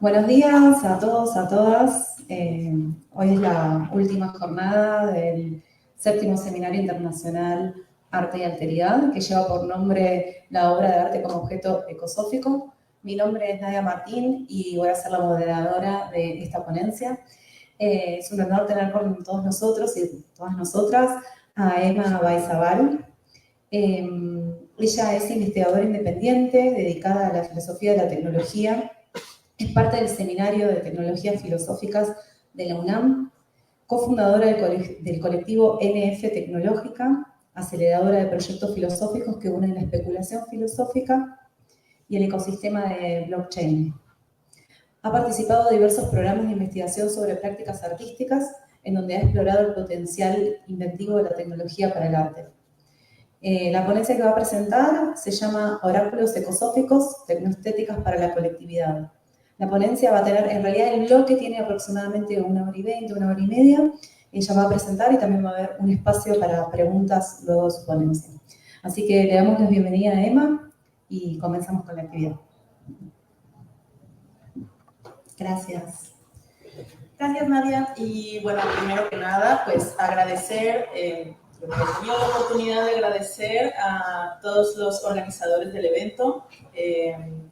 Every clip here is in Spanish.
Buenos días a todos, a todas. Hoy es la última jornada del 7º Seminario Internacional Arte y Alteridad, que lleva por nombre la obra de arte como objeto ecosófico. Mi nombre es Nadia Martín y voy a ser la moderadora de esta ponencia. Es un honor tener con todos nosotros y todas nosotras a Emma Baizabal. Ella es investigadora independiente, dedicada a la filosofía de la tecnología. Es parte del Seminario de Tecnologías Filosóficas de la UNAM, cofundadora del colectivo NF Tecnológica, aceleradora de proyectos filosóficos que unen la especulación filosófica y el ecosistema de blockchain. Ha participado en diversos programas de investigación sobre prácticas artísticas, en donde ha explorado el potencial inventivo de la tecnología para el arte. La ponencia que va a presentar se llama Oráculos ecosóficos, tecnoestéticas para la colectividad. La ponencia va a tener, en realidad el bloque tiene aproximadamente 1 hora y 20, 1 hora y media. Ella va a presentar y también va a haber un espacio para preguntas luego de su ponencia. Así que le damos la bienvenida a Emma y comenzamos con la actividad. Gracias. Gracias, Nadia. Y bueno, primero que nada, pues agradecer, hemos tenido la oportunidad de agradecer a todos los organizadores del evento,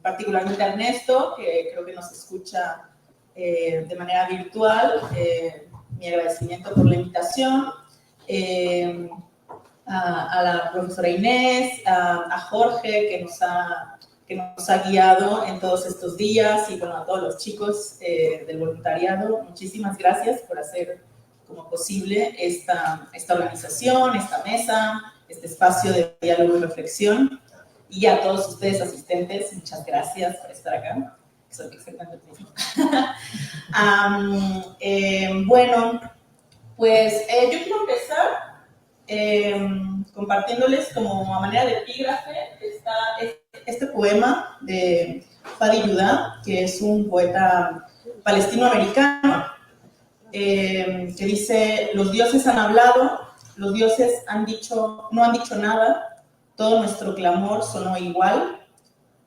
particularmente a Ernesto, que creo que nos escucha de manera virtual. Mi agradecimiento por la invitación. A la profesora Inés, a Jorge, que nos ha guiado en todos estos días, y bueno, a todos los chicos del voluntariado. Muchísimas gracias por hacer como posible esta organización, esta mesa, este espacio de diálogo y reflexión. Y a todos ustedes asistentes, muchas gracias por estar acá. Soy excelente. Bueno, pues yo quiero empezar compartiéndoles como a manera de epígrafe este poema de Fadi Yudá, que es un poeta palestino-americano, que dice: los dioses han hablado, los dioses no han dicho nada, todo nuestro clamor sonó igual.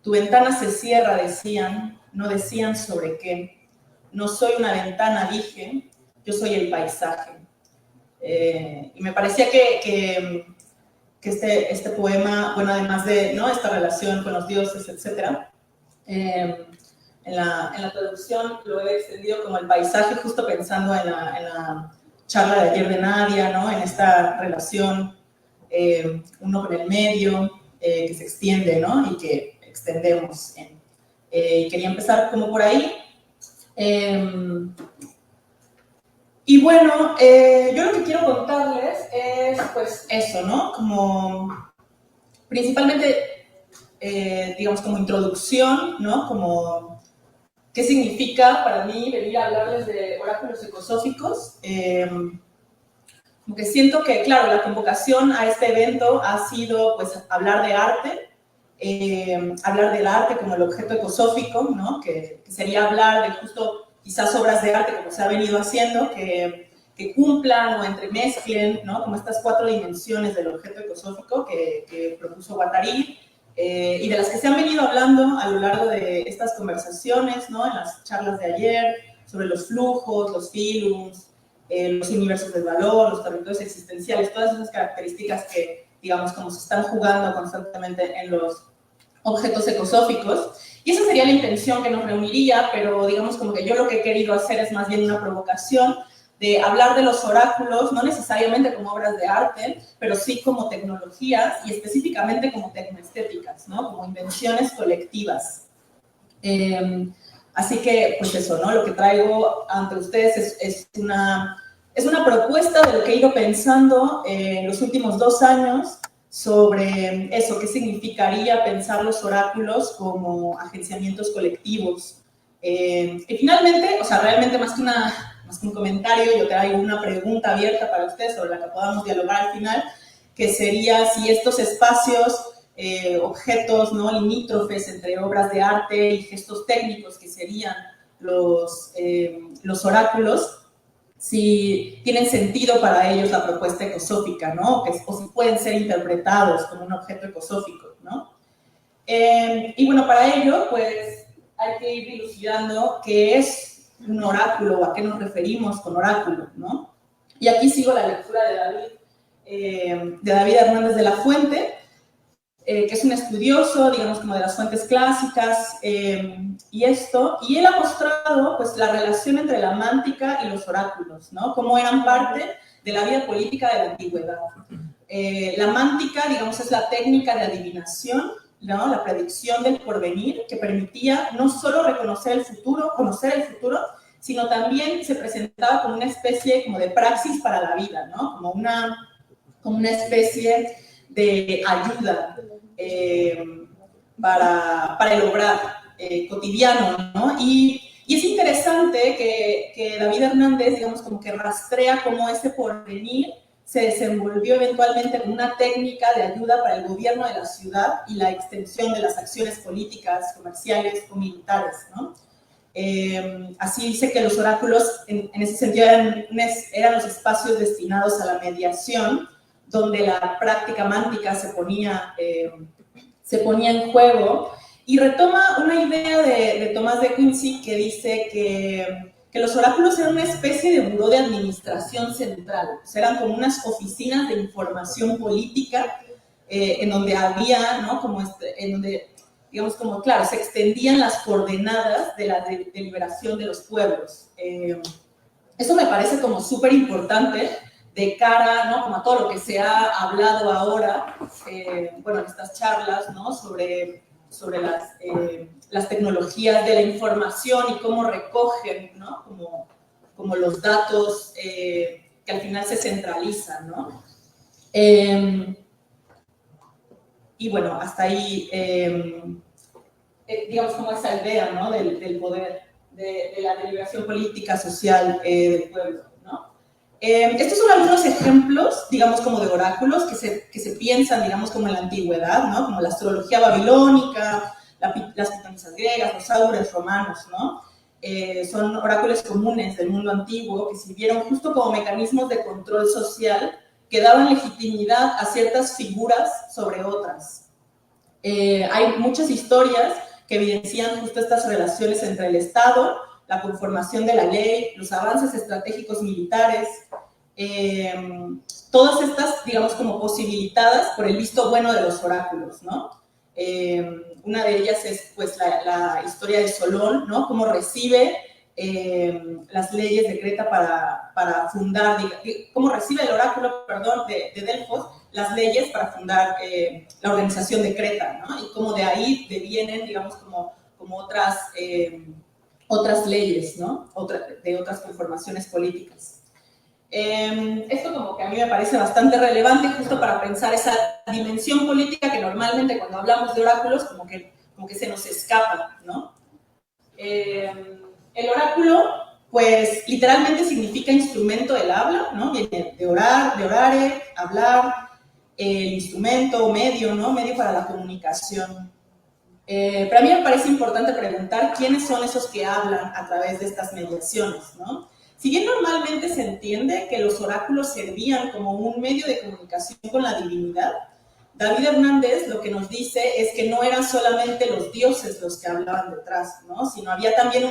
Tu ventana se cierra, decían, no decían sobre qué. No soy una ventana, dije, yo soy el paisaje. Y me parecía que este poema, bueno, además de, ¿no?, esta relación con los dioses, etc., en la traducción lo he extendido como el paisaje, justo pensando en la charla de ayer de Nadia, ¿no?, en esta relación uno con el medio, que se extiende, ¿no?, y que extendemos. Y quería empezar como por ahí. Y bueno, yo lo que quiero contarles es, pues, eso, ¿no? Como, principalmente, digamos, como introducción, ¿no? Como, ¿qué significa para mí venir a hablarles de oráculos ecosóficos? Como que siento que, claro, la convocación a este evento ha sido, pues, hablar de arte, hablar del arte como el objeto ecosófico, ¿no? Que sería hablar de justo quizás obras de arte, como se ha venido haciendo, que cumplan o entremezclen, ¿no?, como estas 4 dimensiones del objeto ecosófico que propuso Guattari, y de las que se han venido hablando a lo largo de estas conversaciones, ¿no?, en las charlas de ayer, sobre los flujos, los filums, los universos del valor, los territorios existenciales, todas esas características que, digamos, como se están jugando constantemente en los objetos ecosóficos. Y esa sería la intención que nos reuniría, pero digamos como que yo lo que he querido hacer es más bien una provocación de hablar de los oráculos, no necesariamente como obras de arte, pero sí como tecnologías y específicamente como tecnoestéticas, ¿no?, como invenciones colectivas. Así que, pues eso, ¿no?, lo que traigo ante ustedes es una propuesta de lo que he ido pensando en los últimos 2 años, sobre eso, qué significaría pensar los oráculos como agenciamientos colectivos. Y finalmente, o sea, realmente más que un comentario, yo traigo una pregunta abierta para ustedes sobre la que podamos dialogar al final, que sería si estos espacios, objetos, ¿no?, limítrofes entre obras de arte y gestos técnicos que serían los oráculos, si tienen sentido para ellos la propuesta ecosófica, ¿no? O si pueden ser interpretados como un objeto ecosófico, ¿no? Y bueno, para ello, pues, hay que ir dilucidando qué es un oráculo o a qué nos referimos con oráculo, ¿no? Y aquí sigo la lectura de David Hernández de la Fuente, que es un estudioso, digamos, como de las fuentes clásicas, y él ha mostrado, pues, la relación entre la mántica y los oráculos, ¿no? Cómo eran parte de la vida política de la antigüedad. La mántica, digamos, es la técnica de adivinación, ¿no? La predicción del porvenir, que permitía no solo conocer el futuro, sino también se presentaba como una especie como de praxis para la vida, ¿no? Como una especie de ayuda para el obrar cotidiano, ¿no? Y es interesante que David Hernández, digamos, como que rastrea cómo ese porvenir se desenvolvió eventualmente como una técnica de ayuda para el gobierno de la ciudad y la extensión de las acciones políticas, comerciales o militares, ¿no? Así dice que los oráculos, en ese sentido, eran los espacios destinados a la mediación, donde la práctica mántica se ponía en juego, y retoma una idea de Tomás de Quincy que dice que los oráculos eran una especie de buró de administración central, o sea, eran como unas oficinas de información política en donde había, ¿no? En donde, digamos, como, claro, se extendían las coordenadas de la deliberación de los pueblos. Eso me parece como súper importante de cara, ¿no? Como a todo lo que se ha hablado ahora, bueno, en estas charlas, ¿no? Sobre las tecnologías de la información y cómo recogen, ¿no? Como los datos que al final se centralizan, ¿no? Y bueno, hasta ahí, digamos, como esa idea, ¿no? Del poder, de la deliberación política, social del pueblo, ¿no? Estos son algunos ejemplos, digamos, como de oráculos que se piensan, digamos, como en la antigüedad, ¿no? Como la astrología babilónica, las pitonisas griegas, los áugures romanos, ¿no? Son oráculos comunes del mundo antiguo que sirvieron justo como mecanismos de control social que daban legitimidad a ciertas figuras sobre otras. Hay muchas historias que evidencian justo estas relaciones entre el Estado, la conformación de la ley, los avances estratégicos militares, todas estas, digamos, como posibilitadas por el visto bueno de los oráculos, ¿no? Una de ellas es, pues, la historia de Solón, ¿no? Cómo recibe las leyes de Creta para fundar, cómo recibe el oráculo, perdón, de Delfos, las leyes para fundar la organización de Creta, ¿no? Y cómo de ahí devienen, digamos, como otras leyes, ¿no? De otras conformaciones políticas. Esto como que a mí me parece bastante relevante justo para pensar esa dimensión política que normalmente cuando hablamos de oráculos como que se nos escapa, ¿no? El oráculo, pues, literalmente significa instrumento del habla, ¿no? Viene de orar, de orare, hablar, el instrumento, medio, ¿no? Medio para la comunicación. Pero a mí me parece importante preguntar quiénes son esos que hablan a través de estas mediaciones, ¿no? Si bien normalmente se entiende que los oráculos servían como un medio de comunicación con la divinidad, David Hernández lo que nos dice es que no eran solamente los dioses los que hablaban detrás, ¿no? Sino había también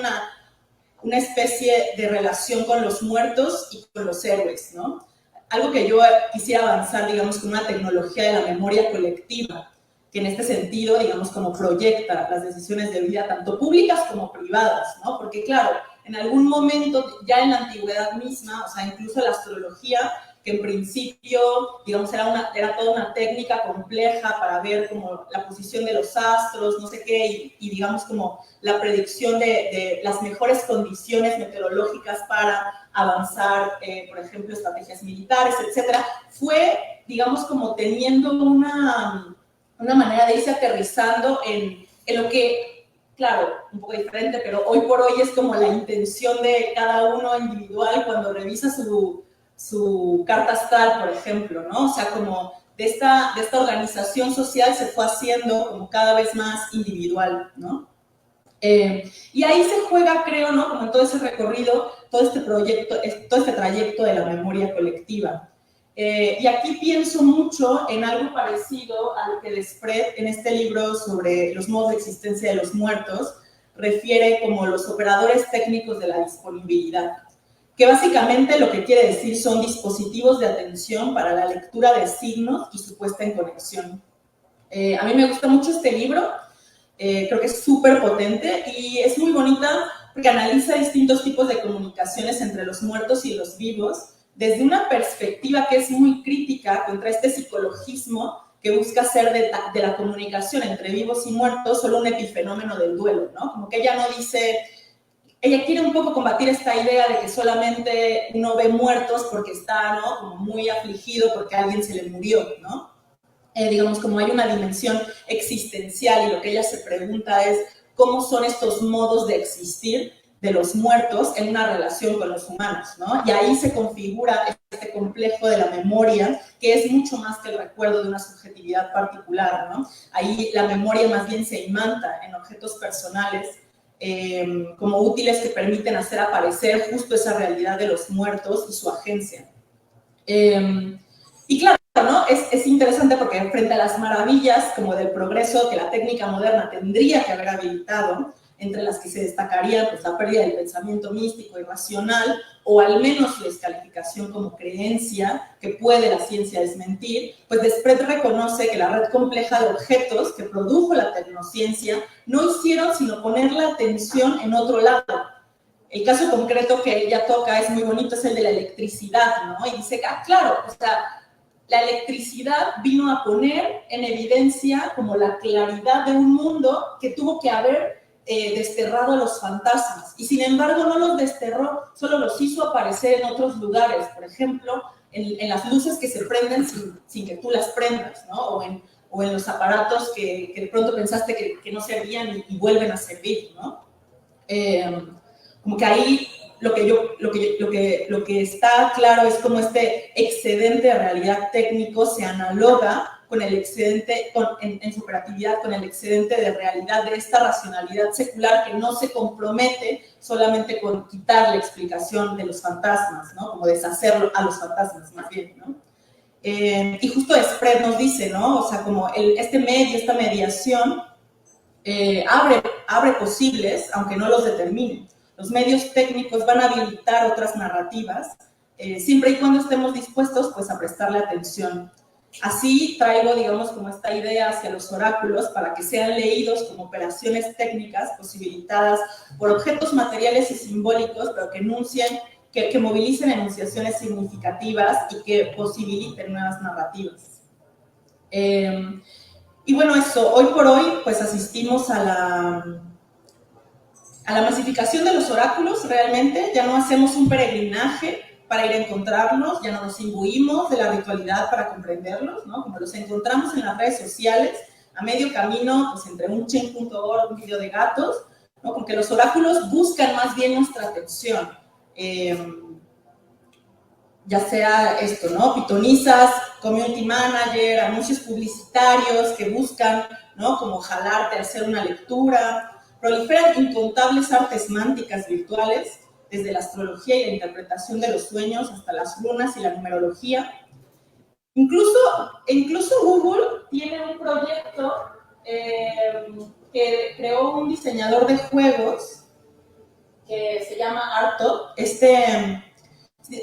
una especie de relación con los muertos y con los héroes, ¿no? Algo que yo quisiera avanzar, digamos, con una tecnología de la memoria colectiva, que en este sentido, digamos, como proyecta las decisiones de vida, tanto públicas como privadas, ¿no? Porque, claro, en algún momento, ya en la antigüedad misma, o sea, incluso la astrología, que en principio, digamos, era toda una técnica compleja para ver como la posición de los astros, no sé qué, y digamos, como la predicción de las mejores condiciones meteorológicas para avanzar, por ejemplo, estrategias militares, etcétera, fue, digamos, como teniendo una manera de irse aterrizando en lo que, claro, un poco diferente, pero hoy por hoy es como la intención de cada uno individual cuando revisa su carta astral, por ejemplo, ¿no? O sea, como de esta organización social se fue haciendo como cada vez más individual, ¿no? Y ahí se juega, creo, ¿no? Como en todo ese recorrido, todo este trayecto de la memoria colectiva. Y aquí pienso mucho en algo parecido a lo que Desprez en este libro sobre los modos de existencia de los muertos refiere como los operadores técnicos de la disponibilidad, que básicamente lo que quiere decir son dispositivos de atención para la lectura de signos y su puesta en conexión. A mí me gusta mucho este libro, creo que es súper potente y es muy bonita porque analiza distintos tipos de comunicaciones entre los muertos y los vivos desde una perspectiva que es muy crítica contra este psicologismo que busca hacer de la comunicación entre vivos y muertos solo un epifenómeno del duelo, ¿no? Como que ella no dice... Ella quiere un poco combatir esta idea de que solamente uno ve muertos porque está, ¿no? Como muy afligido porque alguien se le murió, ¿no? Digamos, como hay una dimensión existencial y lo que ella se pregunta es cómo son estos modos de existir de los muertos en una relación con los humanos, ¿no? Y ahí se configura este complejo de la memoria, que es mucho más que el recuerdo de una subjetividad particular, ¿no? Ahí la memoria más bien se imanta en objetos personales, como útiles que permiten hacer aparecer justo esa realidad de los muertos y su agencia. Y claro, ¿no? Es interesante porque frente a las maravillas como del progreso que la técnica moderna tendría que haber habilitado, entre las que se destacaría pues, la pérdida del pensamiento místico y racional, o al menos su descalificación como creencia que puede la ciencia desmentir, pues Desprez reconoce que la red compleja de objetos que produjo la tecnociencia no hicieron sino poner la atención en otro lado. El caso concreto que ella toca es muy bonito, es el de la electricidad, ¿no? Y dice, claro, o sea, la electricidad vino a poner en evidencia como la claridad de un mundo que tuvo que haber desterrado a los fantasmas, y sin embargo no los desterró, solo los hizo aparecer en otros lugares, por ejemplo, en las luces que se prenden sin que tú las prendas, ¿no? O en los aparatos que de pronto pensaste que no servían y vuelven a servir, ¿no? Como que ahí lo que está claro es como este excedente de realidad técnico se analoga con el excedente, en su operatividad, con el excedente de realidad de esta racionalidad secular que no se compromete solamente con quitar la explicación de los fantasmas, ¿no? Como deshacerlo a los fantasmas, más bien, ¿no? Y justo Desprez nos dice, ¿no? O sea, como este medio, esta mediación, abre posibles, aunque no los determine. Los medios técnicos van a habilitar otras narrativas, siempre y cuando estemos dispuestos, pues, a prestarle atención. Así traigo, digamos, como esta idea hacia los oráculos para que sean leídos como operaciones técnicas posibilitadas por objetos materiales y simbólicos, pero que enuncien, que movilicen enunciaciones significativas y que posibiliten nuevas narrativas. Y bueno, eso, hoy por hoy, pues asistimos a la masificación de los oráculos, realmente. Ya no hacemos un peregrinaje para ir a encontrarlos, ya no nos imbuimos de la ritualidad para comprenderlos, ¿no? Como los encontramos en las redes sociales, a medio camino, pues entre un chen.org, un video de gatos, ¿no? Porque los oráculos buscan más bien nuestra atención. Ya sea esto, ¿no? Pitonizas, community manager, anuncios publicitarios que buscan, ¿no? Como jalarte a hacer una lectura. Proliferan incontables artes mánticas virtuales, desde la astrología y la interpretación de los sueños hasta las runas y la numerología. Incluso Google tiene un proyecto que creó un diseñador de juegos que se llama Arto.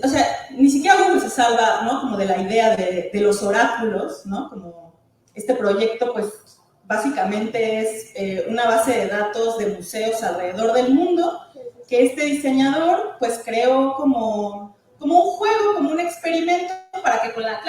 O sea, ni siquiera Google se salva, ¿no? Como de la idea de los oráculos, ¿no? Como este proyecto, pues, básicamente es una base de datos de museos alrededor del mundo que este diseñador, pues, creó como un juego, como un experimento para que claro,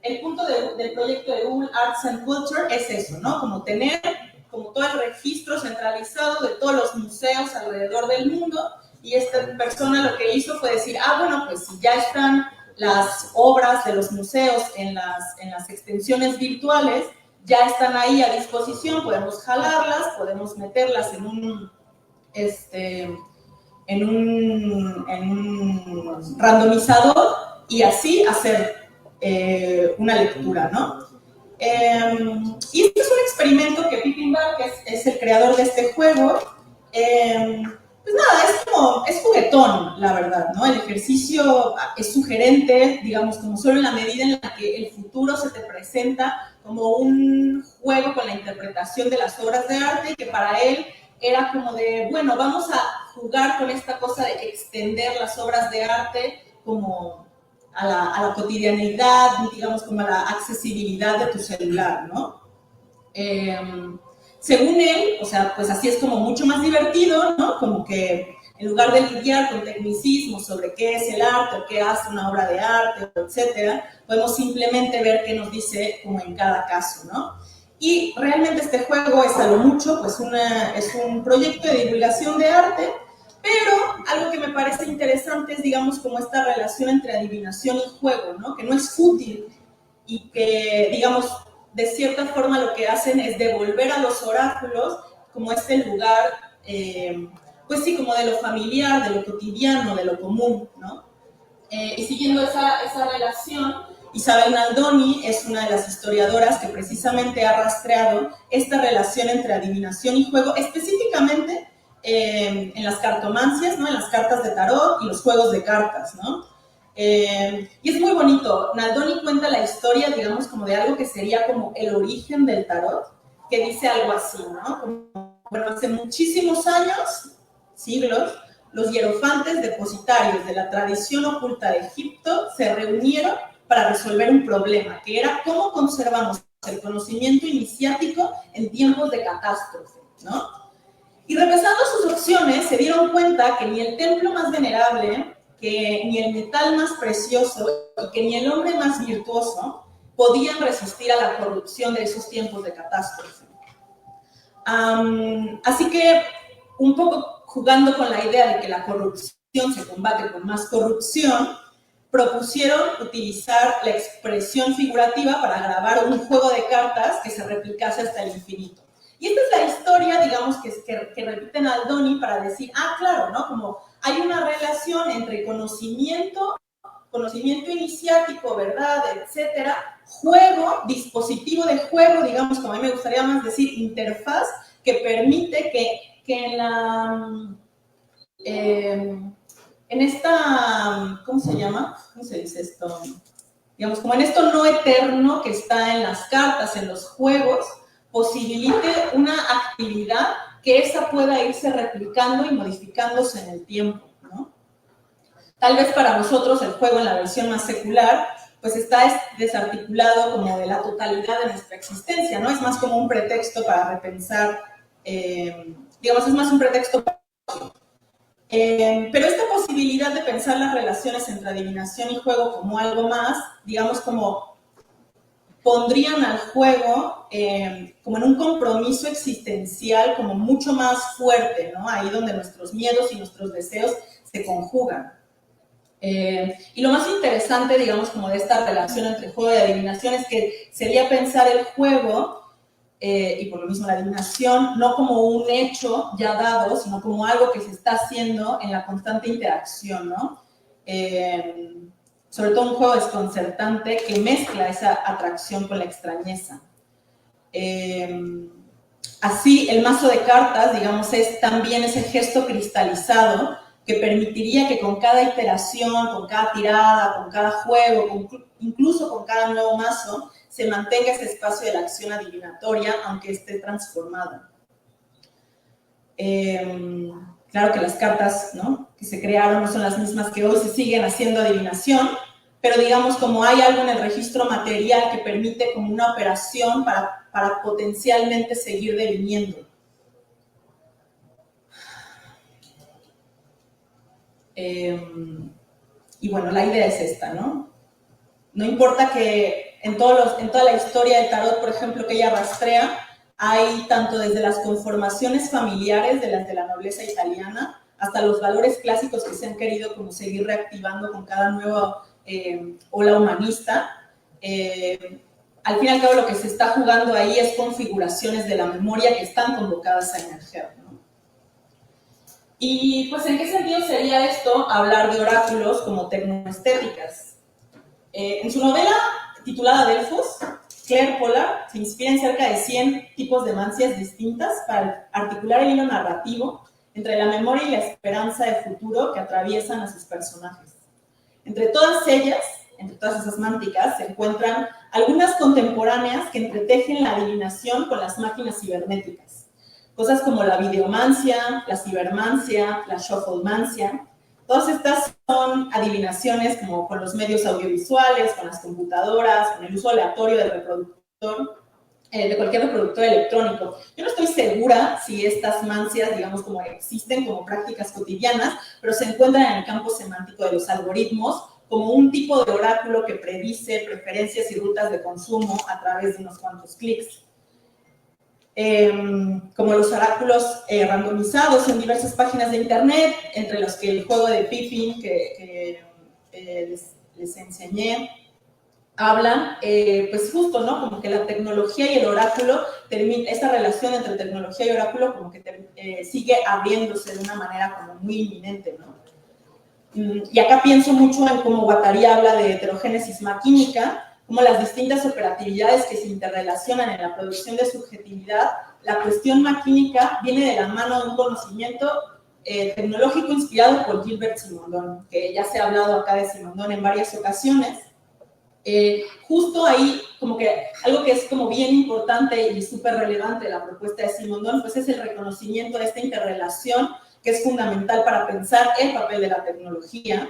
el punto del proyecto de Google Arts and Culture es eso, ¿no? Como tener como todo el registro centralizado de todos los museos alrededor del mundo. Y esta persona lo que hizo fue decir, bueno, pues si ya están las obras de los museos en las extensiones virtuales, ya están ahí a disposición, podemos jalarlas, podemos meterlas en un randomizador y así hacer una lectura, ¿no? Y este es un experimento que Pippin Barr, que es el creador de este juego, pues nada, es juguetón, la verdad, ¿no? El ejercicio es sugerente, digamos, como solo en la medida en la que el futuro se te presenta como un juego con la interpretación de las obras de arte y que para él era como de, bueno, vamos a jugar con esta cosa de extender las obras de arte como a la cotidianidad, digamos, como a la accesibilidad de tu celular, ¿no? Según él, o sea, pues así es como mucho más divertido, ¿no? Como que en lugar de lidiar con tecnicismos sobre qué es el arte o qué hace una obra de arte, etcétera, podemos simplemente ver qué nos dice como en cada caso, ¿no? Y realmente este juego es a lo mucho, pues es un proyecto de divulgación de arte, pero algo que me parece interesante es, digamos, como esta relación entre adivinación y juego, ¿no? Que no es fútil y que, digamos, de cierta forma lo que hacen es devolver a los oráculos como este lugar, pues sí, como de lo familiar, de lo cotidiano, de lo común, ¿no? Y siguiendo esa relación, Isabel Naldoni es una de las historiadoras que precisamente ha rastreado esta relación entre adivinación y juego, específicamente en las cartomancias, ¿no? En las cartas de tarot y los juegos de cartas, ¿no? Y es muy bonito. Naldoni cuenta la historia, digamos, como de algo que sería como el origen del tarot, que dice algo así, ¿no? Como, bueno, hace muchísimos años, siglos, los hierofantes depositarios de la tradición oculta de Egipto se reunieron para resolver un problema, que era cómo conservamos el conocimiento iniciático en tiempos de catástrofe, ¿no? Y repasando sus opciones, se dieron cuenta que ni el templo más venerable, que ni el metal más precioso y que ni el hombre más virtuoso podían resistir a la corrupción de esos tiempos de catástrofe. Así que, un poco jugando con la idea de que la corrupción se combate con más corrupción, propusieron utilizar la expresión figurativa para grabar un juego de cartas que se replicase hasta el infinito. Y esta es la historia, digamos, que repiten Naldoni para decir, claro, ¿no? Como hay una relación entre conocimiento iniciático, verdad, etcétera, juego, dispositivo de juego, digamos, como a mí me gustaría más decir, interfaz, que permite que en esta, ¿cómo se llama? ¿Cómo se dice esto? Digamos, como en esto no eterno que está en las cartas, en los juegos, posibilite una actividad que esa pueda irse replicando y modificándose en el tiempo, ¿no? Tal vez para nosotros el juego en la versión más secular, pues está desarticulado como de la totalidad de nuestra existencia, ¿no? Es más como un pretexto para repensar, digamos, es más un pretexto para... pero esta posibilidad de pensar las relaciones entre adivinación y juego como algo más, digamos, como pondrían al juego como en un compromiso existencial como mucho más fuerte, ¿no? Ahí donde nuestros miedos y nuestros deseos se conjugan. Y lo más interesante, digamos, como de esta relación entre juego y adivinación es que sería pensar el juego y por lo mismo la adivinación, no como un hecho ya dado, sino como algo que se está haciendo en la constante interacción, ¿no? Sobre todo un juego desconcertante que mezcla esa atracción con la extrañeza. Así, el mazo de cartas, digamos, es también ese gesto cristalizado que permitiría que con cada iteración, con cada tirada, con cada juego, incluso con cada nuevo mazo, se mantenga ese espacio de la acción adivinatoria, aunque esté transformada. Claro que las cartas, ¿no?, que se crearon no son las mismas que hoy, se siguen haciendo adivinación, pero digamos como hay algo en el registro material que permite como una operación para potencialmente seguir deviniendo. Y bueno, la idea es esta, ¿no? No importa que en toda la historia del tarot, por ejemplo, que ella rastrea, hay tanto desde las conformaciones familiares de las de la nobleza italiana hasta los valores clásicos que se han querido como seguir reactivando con cada nueva ola humanista. Al fin y al cabo lo que se está jugando ahí es configuraciones de la memoria que están convocadas a emerger, ¿no? Y pues, ¿en qué sentido sería esto hablar de oráculos como tecnoestéticas? En su novela titulada Delfos, Claire Pollard se inspira en cerca de 100 tipos de mancias distintas para articular el hilo narrativo entre la memoria y la esperanza de futuro que atraviesan a sus personajes. Entre todas ellas, entre todas esas mánticas, se encuentran algunas contemporáneas que entretejen la adivinación con las máquinas cibernéticas, Cosas como la videomancia, la cibermancia, la shufflemancia. Todas estas son adivinaciones como con los medios audiovisuales, con las computadoras, con el uso aleatorio del reproductor, de cualquier reproductor electrónico. Yo no estoy segura si estas mancias, digamos, como existen como prácticas cotidianas, pero se encuentran en el campo semántico de los algoritmos como un tipo de oráculo que predice preferencias y rutas de consumo a través de unos cuantos clics. Como los oráculos randomizados en diversas páginas de internet, entre los que el juego de Pippin que les enseñé, hablan, pues justo, ¿no? Como que la tecnología y el oráculo, esta relación entre tecnología y oráculo como que sigue abriéndose de una manera como muy inminente, ¿no? Y acá pienso mucho en cómo Guattari habla de heterogénesis maquínica, como las distintas operatividades que se interrelacionan en la producción de subjetividad. La cuestión maquínica viene de la mano de un conocimiento tecnológico inspirado por Gilbert Simondon, que ya se ha hablado acá de Simondon en varias ocasiones. Justo ahí, como que algo que es como bien importante y súper relevante de la propuesta de Simondon, pues es el reconocimiento de esta interrelación que es fundamental para pensar el papel de la tecnología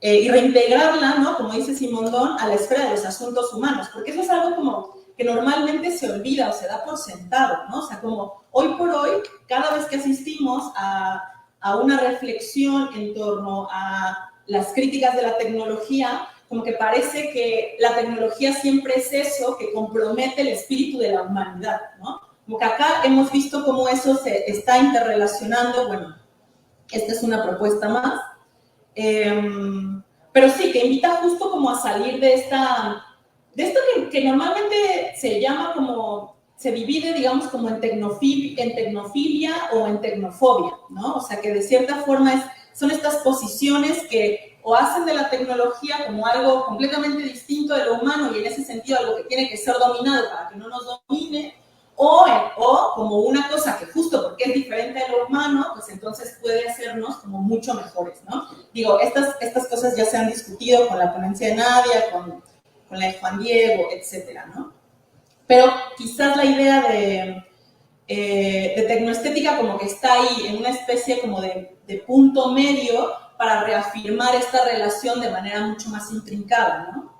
y reintegrarla, ¿no? Como dice Simondon, a la esfera de los asuntos humanos, porque eso es algo como que normalmente se olvida o se da por sentado, ¿no? O sea, como hoy por hoy, cada vez que asistimos a una reflexión en torno a las críticas de la tecnología, como que parece que la tecnología siempre es eso que compromete el espíritu de la humanidad, ¿no? Como que acá hemos visto cómo eso se está interrelacionando. Bueno, esta es una propuesta más. Pero sí, que invita justo como a salir de esto que normalmente se llama como, se divide, digamos, como en tecnofilia o en tecnofobia, ¿no? O sea, que de cierta forma son estas posiciones que o hacen de la tecnología como algo completamente distinto de lo humano y en ese sentido algo que tiene que ser dominado para que no nos domine, o como una cosa que justo porque es diferente de lo humano, pues entonces puede hacernos como mucho mejores, ¿no? Digo, estas cosas ya se han discutido con la ponencia de Nadia, con la de Juan Diego, etcétera, ¿no? Pero quizás la idea de tecnoestética como que está ahí en una especie como de punto medio para reafirmar esta relación de manera mucho más intrincada, ¿no?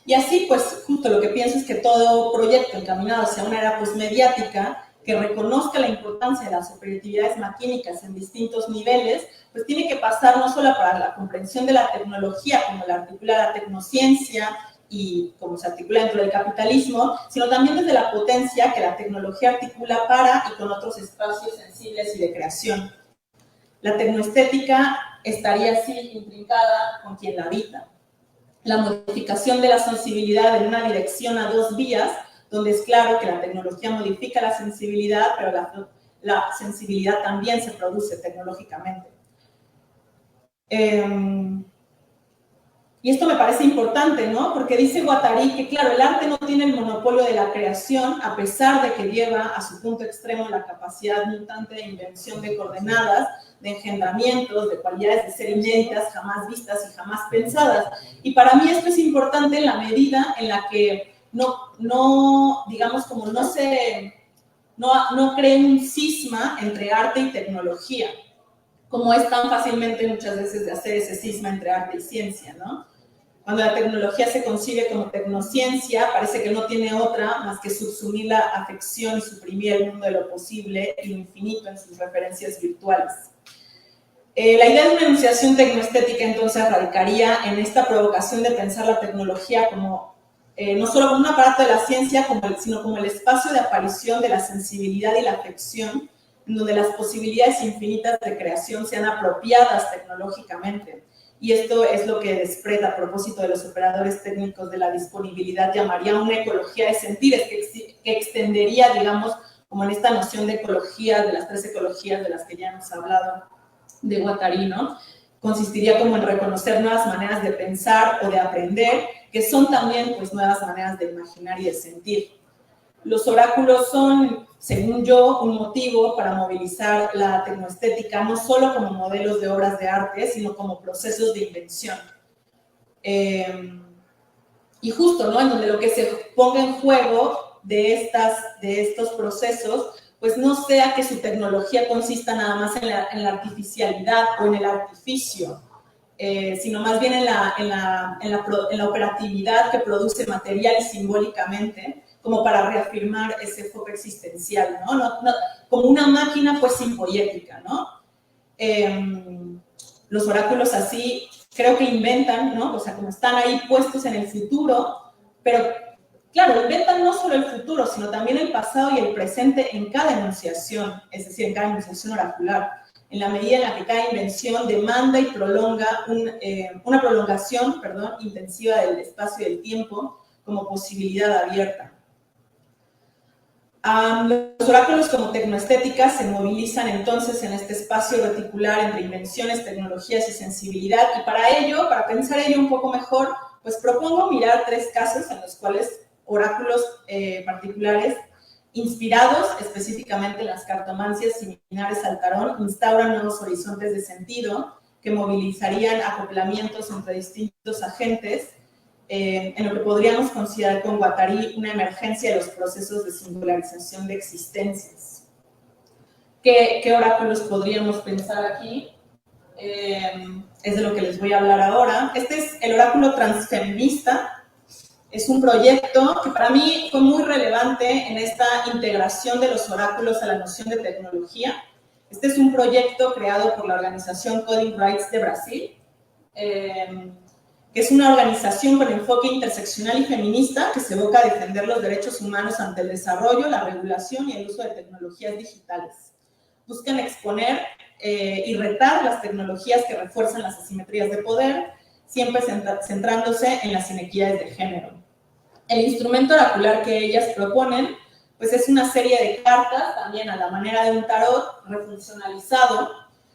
Y así, pues, justo lo que pienso es que todo proyecto encaminado hacia una era posmediática que reconozca la importancia de las operatividades maquínicas en distintos niveles, pues tiene que pasar no solo para la comprensión de la tecnología, como la articula la tecnociencia y como se articula dentro del capitalismo, sino también desde la potencia que la tecnología articula para y con otros espacios sensibles y de creación. La tecnoestética estaría así intrincada con quien la habita. La modificación de la sensibilidad en una dirección a dos vías, donde es claro que la tecnología modifica la sensibilidad, pero la sensibilidad también se produce tecnológicamente. Y esto me parece importante, ¿no? Porque dice Guattari que, claro, el arte no tiene el monopolio de la creación, a pesar de que lleva a su punto extremo la capacidad mutante de invención de coordenadas, de engendramientos, de cualidades de ser inéditas, jamás vistas y jamás pensadas. Y para mí esto es importante en la medida en la que digamos, como no cree un cisma entre arte y tecnología, como es tan fácilmente muchas veces de hacer ese cisma entre arte y ciencia, ¿no? Cuando la tecnología se concibe como tecnociencia, parece que no tiene otra más que subsumir la afección y suprimir el mundo de lo posible y lo infinito en sus referencias virtuales. La idea de una enunciación tecnoestética entonces radicaría en esta provocación de pensar la tecnología como no solo como un aparato de la ciencia, sino como el espacio de aparición de la sensibilidad y la afección, en donde las posibilidades infinitas de creación sean apropiadas tecnológicamente. Y esto es lo que Desprez, a propósito de los operadores técnicos de la disponibilidad, llamaría una ecología de sentires, que extendería, digamos, como en esta noción de ecología, de las tres ecologías de las que ya hemos hablado de Guattari, ¿no? Consistiría como en reconocer nuevas maneras de pensar o de aprender, que son también, pues, nuevas maneras de imaginar y de sentir. Los oráculos son, según yo, un motivo para movilizar la tecnoestética, no solo como modelos de obras de arte, sino como procesos de invención. Y justo, ¿no? En donde lo que se ponga en juego de estos procesos, pues no sea que su tecnología consista nada más en la artificialidad o en el artificio, sino más bien en la operatividad que produce material y simbólicamente, como para reafirmar ese enfoque existencial, ¿no? Como una máquina pues simpoética, ¿no? Los oráculos así creo que inventan, ¿no? O sea, como están ahí puestos en el futuro, pero claro, inventan no solo el futuro, sino también el pasado y el presente en cada enunciación, es decir, en cada enunciación oracular, en la medida en la que cada invención demanda y prolonga una prolongación, intensiva del espacio y del tiempo como posibilidad abierta. Los oráculos como tecnoestéticas se movilizan entonces en este espacio reticular entre invenciones, tecnologías y sensibilidad, y para pensar ello un poco mejor, pues propongo mirar 3 casos en los cuales oráculos particulares inspirados específicamente en las cartomancias similares al tarot instauran nuevos horizontes de sentido que movilizarían acoplamientos entre distintos agentes, en lo que podríamos considerar con Guattari una emergencia de los procesos de singularización de existencias. ¿Qué oráculos podríamos pensar aquí? Es de lo que les voy a hablar ahora. Este es el oráculo transfeminista. Es un proyecto que para mí fue muy relevante en esta integración de los oráculos a la noción de tecnología. Este es un proyecto creado por la organización Coding Rights de Brasil, que es una organización con enfoque interseccional y feminista que se evoca a defender los derechos humanos ante el desarrollo, la regulación y el uso de tecnologías digitales. Buscan exponer y retar las tecnologías que refuerzan las asimetrías de poder, siempre centrándose en las inequidades de género. El instrumento oracular que ellas proponen, pues es una serie de cartas, también a la manera de un tarot refuncionalizado,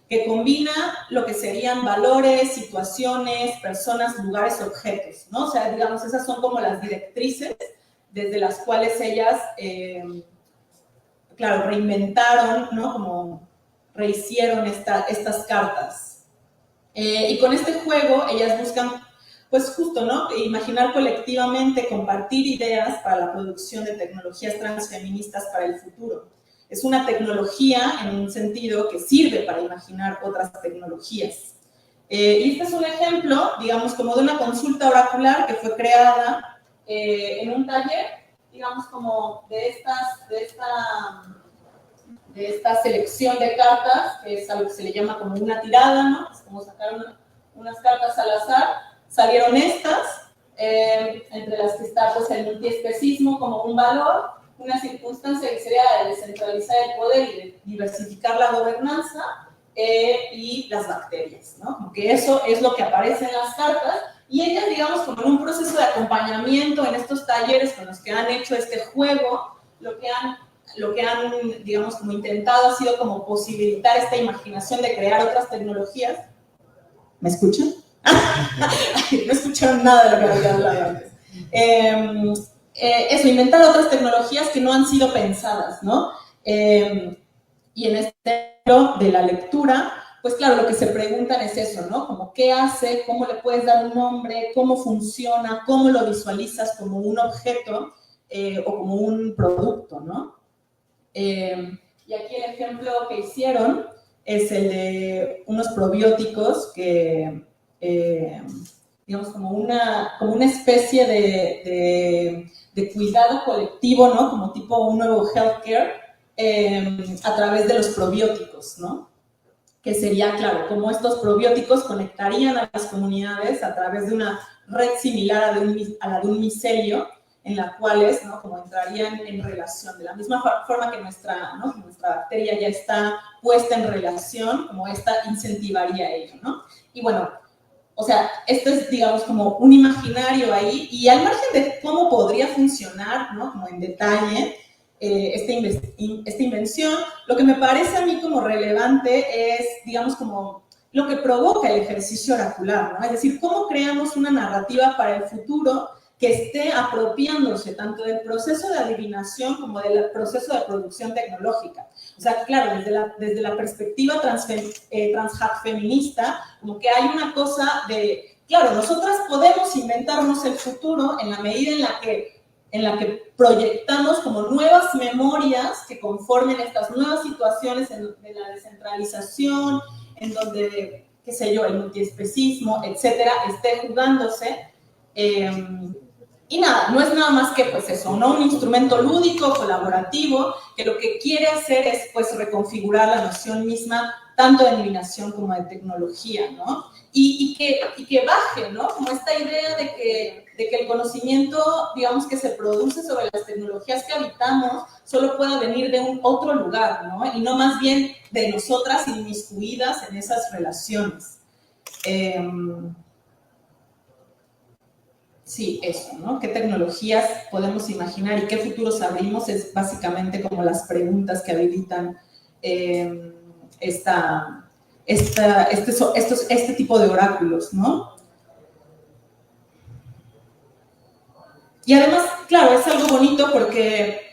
que combina lo que serían valores, situaciones, personas, lugares, objetos, ¿no? O sea, digamos, esas son como las directrices desde las cuales ellas, claro, reinventaron, ¿no? Como rehicieron estas cartas. Y con este juego ellas buscan, pues justo, ¿no? Imaginar colectivamente, compartir ideas para la producción de tecnologías transfeministas para el futuro. Es una tecnología en un sentido que sirve para imaginar otras tecnologías. Y este es un ejemplo, digamos, como de una consulta oracular que fue creada en un taller, digamos, como de esta selección de cartas, que es algo que se le llama como una tirada, ¿no? Es como sacar unas cartas al azar. Salieron estas, entre las que está pues, el multiespecismo como un valor, una circunstancia que sería de descentralizar el poder y de diversificar la gobernanza, y las bacterias, ¿no? Como que eso es lo que aparece en las cartas, y ellas, digamos, como en un proceso de acompañamiento en estos talleres con los que han hecho este juego, lo que han, digamos, como intentado ha sido como posibilitar esta imaginación de crear otras tecnologías. ¿Me escuchan? No escucharon nada de lo que había hablado antes. Eso, inventar otras tecnologías que no han sido pensadas, ¿no? Y en este libro de la lectura, pues claro, lo que se preguntan es eso, ¿no? Como qué hace, cómo le puedes dar un nombre, cómo funciona, cómo lo visualizas como un objeto o como un producto, ¿no? Y aquí el ejemplo que hicieron es el de unos probióticos que, digamos, como una especie de cuidado colectivo, ¿no? Como tipo un nuevo healthcare a través de los probióticos, ¿no? Que sería, claro, cómo estos probióticos conectarían a las comunidades a través de una red similar a la de un micelio, en las cuales, ¿no? Como entrarían en relación, de la misma forma que nuestra bacteria ya está puesta en relación, como esta incentivaría ello, ¿no? Y bueno, o sea, esto es, digamos, como un imaginario ahí, y al margen de cómo podría funcionar, ¿no? Como en detalle, esta invención, lo que me parece a mí como relevante es, digamos, como lo que provoca el ejercicio oracular, ¿no? Es decir, cómo creamos una narrativa para el futuro que esté apropiándose tanto del proceso de adivinación como del proceso de producción tecnológica. O sea, claro, desde la perspectiva transfeminista, como que hay una cosa de, claro, nosotras podemos inventarnos el futuro en la medida en la que en la que proyectamos como nuevas memorias que conformen estas nuevas situaciones de la descentralización, en donde, qué sé yo, el multiespecismo, etcétera, esté jugándose. Y nada, no es nada más que pues eso, ¿no? Un instrumento lúdico, colaborativo, que lo que quiere hacer es pues reconfigurar la noción misma tanto de eliminación como de tecnología, ¿no? Y que baje, ¿no? Como esta idea de que el conocimiento, digamos, que se produce sobre las tecnologías que habitamos, solo pueda venir de un otro lugar, ¿no? Y no más bien de nosotras inmiscuidas en esas relaciones. Sí, eso, ¿no? ¿Qué tecnologías podemos imaginar y qué futuros abrimos? Es básicamente como las preguntas que habilitan este tipo de oráculos, ¿no? Y además, claro, es algo bonito porque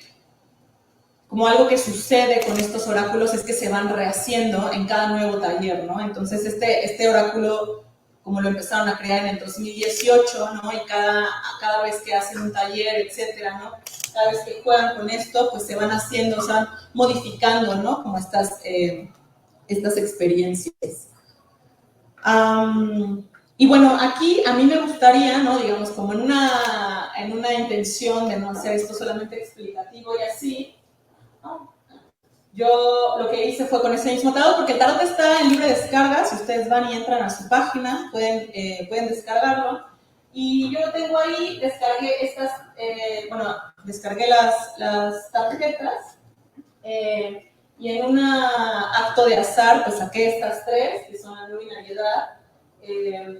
como algo que sucede con estos oráculos es que se van rehaciendo en cada nuevo taller, ¿no? Entonces, este oráculo, como lo empezaron a crear en el 2018, ¿no? Y cada vez que hacen un taller, etcétera, ¿no? Cada vez que juegan con esto, pues se van haciendo, se van modificando, ¿no? Como estas experiencias. Y bueno, aquí a mí me gustaría, ¿no? Digamos, como en una intención de no hacer esto solamente explicativo y así, ¿no? Yo lo que hice fue con ese mismo tarot, porque el tarot está en libre descarga, si ustedes van y entran a su página, pueden descargarlo. Y yo lo tengo ahí, descargué descargué las tarjetas, y en un acto de azar, pues saqué estas tres, que son la no-binariedad,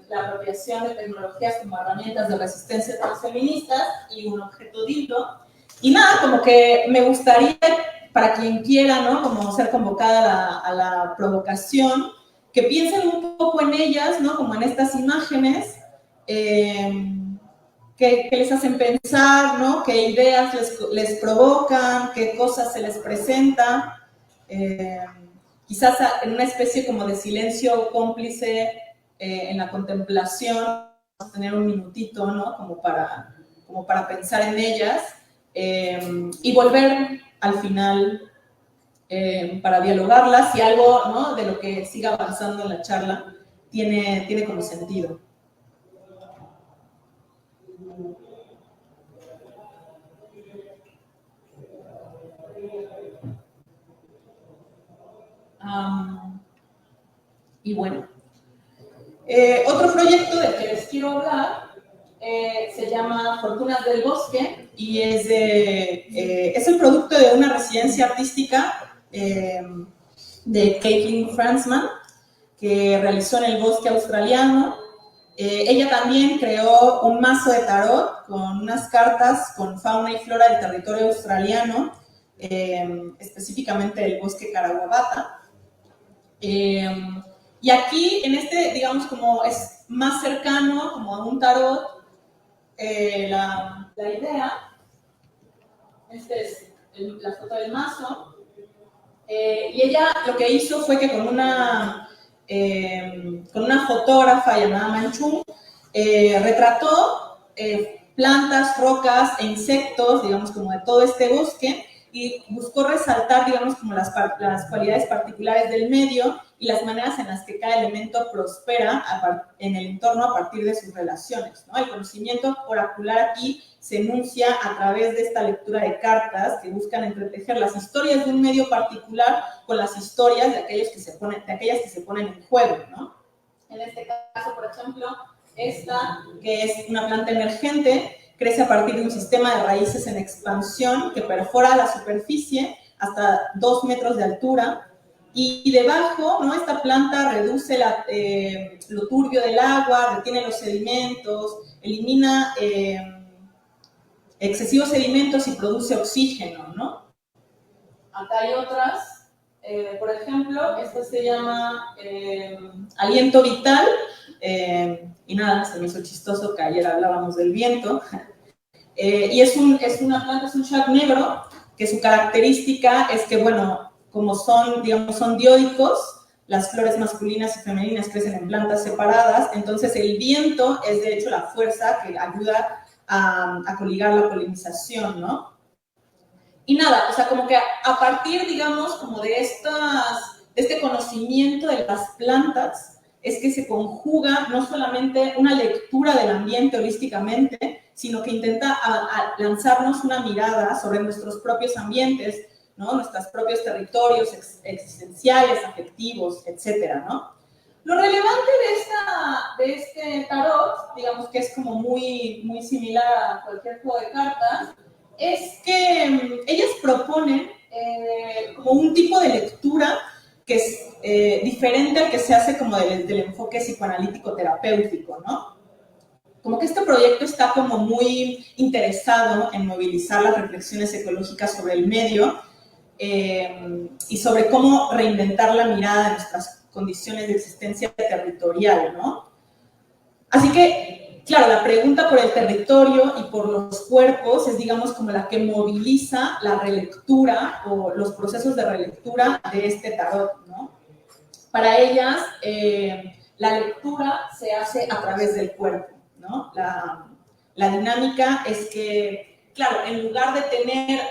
la apropiación de tecnologías como herramientas de resistencia transfeministas y un objeto dildo. Y nada, como que me gustaría, para quien quiera, ¿no? Como ser convocada a la provocación, que piensen un poco en ellas, ¿no? Como en estas imágenes, que les hacen pensar, ¿no? Qué ideas les provocan, qué cosas se les presenta. Quizás en una especie como de silencio cómplice en la contemplación, tener un minutito, ¿no? Como para pensar en ellas y volver al final para dialogarlas y algo, ¿no? De lo que siga avanzando en la charla tiene como sentido. Y bueno, otro proyecto del que les quiero hablar se llama Fortunas del Bosque y es el producto de una residencia artística de Caitlin Fransman que realizó en el bosque australiano. Ella también creó un mazo de tarot con unas cartas con fauna y flora del territorio australiano, específicamente del bosque Karawabata. Y aquí, en digamos, como es más cercano como a un tarot, la idea, es la foto del mazo, y ella lo que hizo fue que con una fotógrafa llamada Manchung, retrató plantas, rocas e insectos, digamos, como de todo este bosque, y buscó resaltar, digamos, como las cualidades particulares del medio y las maneras en las que cada elemento prospera en el entorno a partir de sus relaciones, ¿no? El conocimiento oracular aquí se enuncia a través de esta lectura de cartas que buscan entretejer las historias de un medio particular con las historias de aquellas que se ponen en juego, ¿no? En este caso, por ejemplo, esta, que es una planta emergente, crece a partir de un sistema de raíces en expansión que perfora la superficie hasta 2 metros de altura y debajo, ¿no? Esta planta reduce lo turbio del agua, retiene los sedimentos, elimina excesivos sedimentos y produce oxígeno, ¿no? Acá hay otras, por ejemplo, esta se llama Aliento Vital, y nada, se me hizo chistoso que ayer hablábamos del viento, y es una planta, es un shag negro, que su característica es que, bueno, como son, digamos, son diódicos, las flores masculinas y femeninas crecen en plantas separadas, entonces el viento es de hecho la fuerza que ayuda a coligar la polinización, ¿no? Y nada, o sea, como que a partir, digamos, como de este conocimiento de las plantas, es que se conjuga no solamente una lectura del ambiente holísticamente, sino que intenta lanzarnos una mirada sobre nuestros propios ambientes, ¿no? Nuestros propios territorios existenciales, afectivos, etcétera, ¿no? Lo relevante de este tarot, digamos que es como muy, muy similar a cualquier juego de cartas, es que ellas proponen como un tipo de lectura que es diferente al que se hace como del enfoque psicoanalítico terapéutico, ¿no? Como que este proyecto está como muy interesado en movilizar las reflexiones ecológicas sobre el medio y sobre cómo reinventar la mirada de nuestras condiciones de existencia territorial, ¿no? Así que, claro, la pregunta por el territorio y por los cuerpos es, digamos, como la que moviliza la relectura o los procesos de relectura de este tarot, ¿no? Para ellas, la lectura se hace a través del cuerpo, ¿no? La dinámica es que, claro, en lugar de tener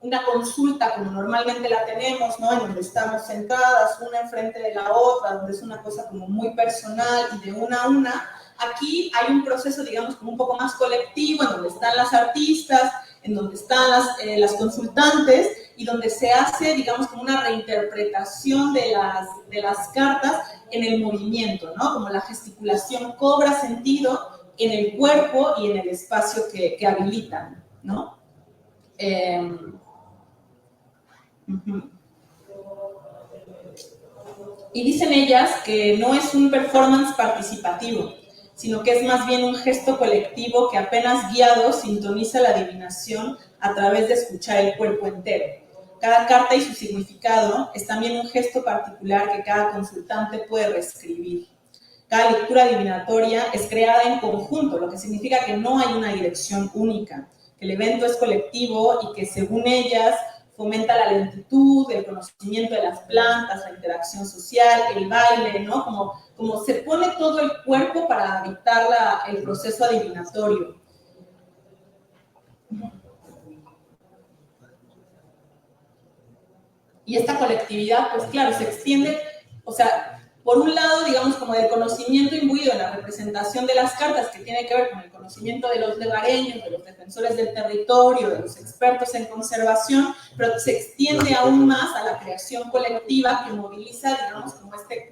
una consulta como normalmente la tenemos, ¿no? En donde estamos sentadas una enfrente de la otra, donde es una cosa como muy personal y de una a una, aquí hay un proceso, digamos, como un poco más colectivo, en donde están las artistas, en donde están las consultantes y donde se hace, digamos, como una reinterpretación de las cartas en el movimiento, ¿no? Como la gesticulación cobra sentido en el cuerpo y en el espacio que habilitan, ¿no? Y dicen ellas que no es un performance participativo, sino que es más bien un gesto colectivo que apenas guiado sintoniza la adivinación a través de escuchar el cuerpo entero. Cada carta y su significado es también un gesto particular que cada consultante puede reescribir. Cada lectura adivinatoria es creada en conjunto, lo que significa que no hay una dirección única, que el evento es colectivo y que, según ellas, fomenta la lentitud, el conocimiento de las plantas, la interacción social, el baile, ¿no? Como se pone todo el cuerpo para habitar el proceso adivinatorio. Y esta colectividad, pues claro, se extiende, o sea, por un lado, digamos, como del conocimiento imbuido en la representación de las cartas, que tiene que ver con el conocimiento de los levareños, de los defensores del territorio, de los expertos en conservación, pero se extiende aún más a la creación colectiva que moviliza, digamos, como este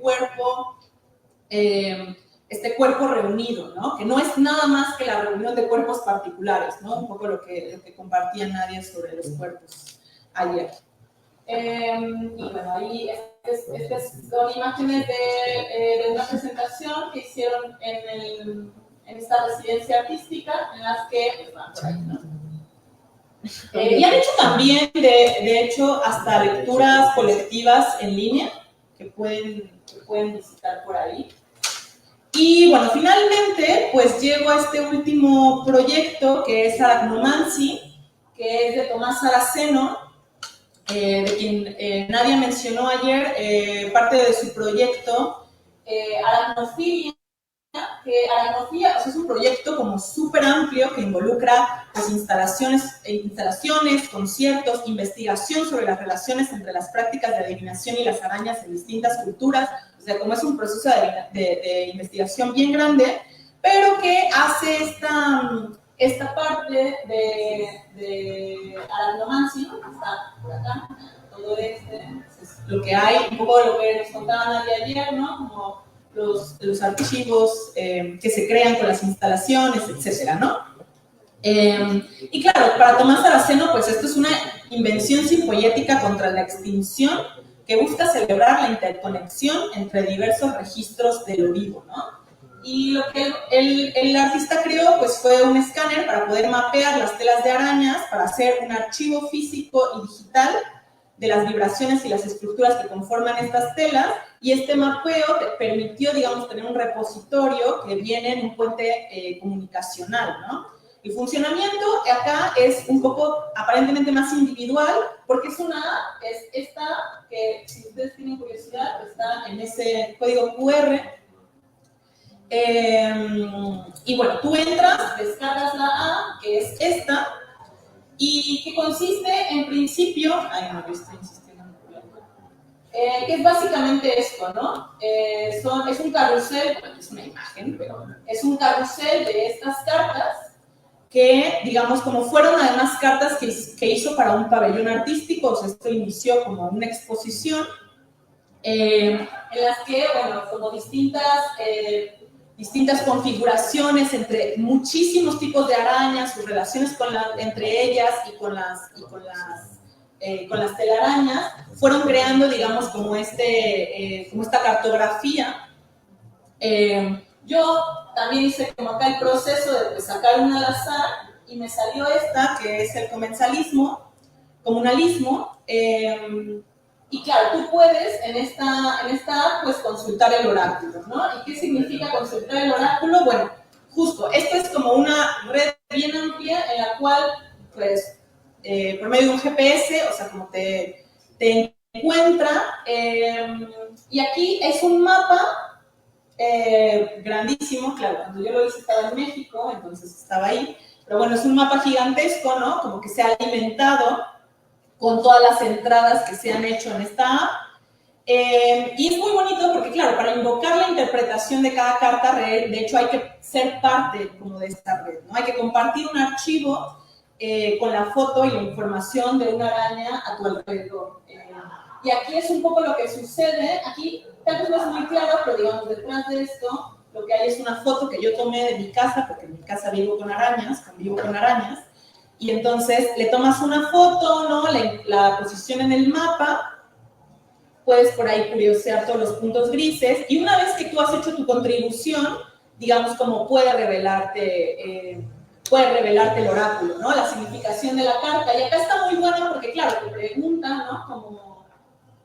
cuerpo reunido, ¿no? Que no es nada más que la reunión de cuerpos particulares, ¿no? Un poco lo que compartía Nadia sobre los cuerpos ayer. Y bueno, ahí estas son imágenes de una presentación que hicieron en esta residencia artística, en las que van por ahí, ¿no? Y han hecho también, de hecho, hasta lecturas colectivas en línea que pueden visitar por ahí. Y bueno, finalmente, pues llego a este último proyecto que es Arachnomancy, que es de Tomás Saraceno, de quien Nadia mencionó ayer, parte de su proyecto Aracnofilia, que Aracnofilia, o sea, es un proyecto como súper amplio que involucra pues, instalaciones, conciertos, investigación sobre las relaciones entre las prácticas de adivinación y las arañas en distintas culturas, o sea, como es un proceso de investigación bien grande, pero que hace esta parte de Arachnomancy, que está por acá, todo es lo que hay, un poco de lo que nos contaban ayer, ¿no? Como los archivos que se crean con las instalaciones, etcétera, ¿no? Y claro, para Tomás Saraceno, pues esto es una invención sinpoética contra la extinción que busca celebrar la interconexión entre diversos registros de lo vivo, ¿no? Y lo que el artista creó pues fue un escáner para poder mapear las telas de arañas, para hacer un archivo físico y digital de las vibraciones y las estructuras que conforman estas telas, y este mapeo te permitió, digamos, tener un repositorio que viene en un puente comunicacional, ¿no? El funcionamiento acá es un poco aparentemente más individual, porque es esta que, si ustedes tienen curiosidad, está en ese código QR. Y bueno, tú entras, descargas la A, que es esta, y que consiste en principio, ay no, yo estoy insistiendo en el problema, que es básicamente esto, ¿no? Es un carrusel, bueno, es una imagen, pero es un carrusel de estas cartas que, digamos, como fueron además cartas que hizo para un pabellón artístico, o sea, esto inició como una exposición, en las que, bueno, como distintas configuraciones entre muchísimos tipos de arañas, sus relaciones entre ellas y con las telarañas, fueron creando, digamos, como esta cartografía. Yo también hice como acá el proceso de pues, sacar una al azar y me salió esta, que es el comunalismo. Y claro, tú puedes en esta pues consultar el oráculo, ¿no? ¿Y qué significa consultar el oráculo? Bueno, justo, esto es como una red bien amplia en la cual, pues, por medio de un GPS, o sea, como te encuentra, y aquí es un mapa grandísimo, claro, cuando yo lo hice estaba en México, entonces estaba ahí, pero bueno, es un mapa gigantesco, ¿no? Como que se ha alimentado con todas las entradas que se han hecho en esta app. Y es muy bonito porque, claro, para invocar la interpretación de cada carta, de hecho hay que ser parte como de esta red, ¿no? Hay que compartir un archivo con la foto y la información de una araña a tu alrededor. Y aquí es un poco lo que sucede. Aquí tal vez no es muy claro, pero digamos, detrás de esto, lo que hay es una foto que yo tomé de mi casa, porque en mi casa convivo con arañas, y entonces le tomas una foto, ¿no? La posición en el mapa, puedes por ahí curiosear todos los puntos grises, y una vez que tú has hecho tu contribución, digamos, como puede revelarte el oráculo, ¿no? La significación de la carta. Y acá está muy bueno porque, claro, te preguntan, ¿no?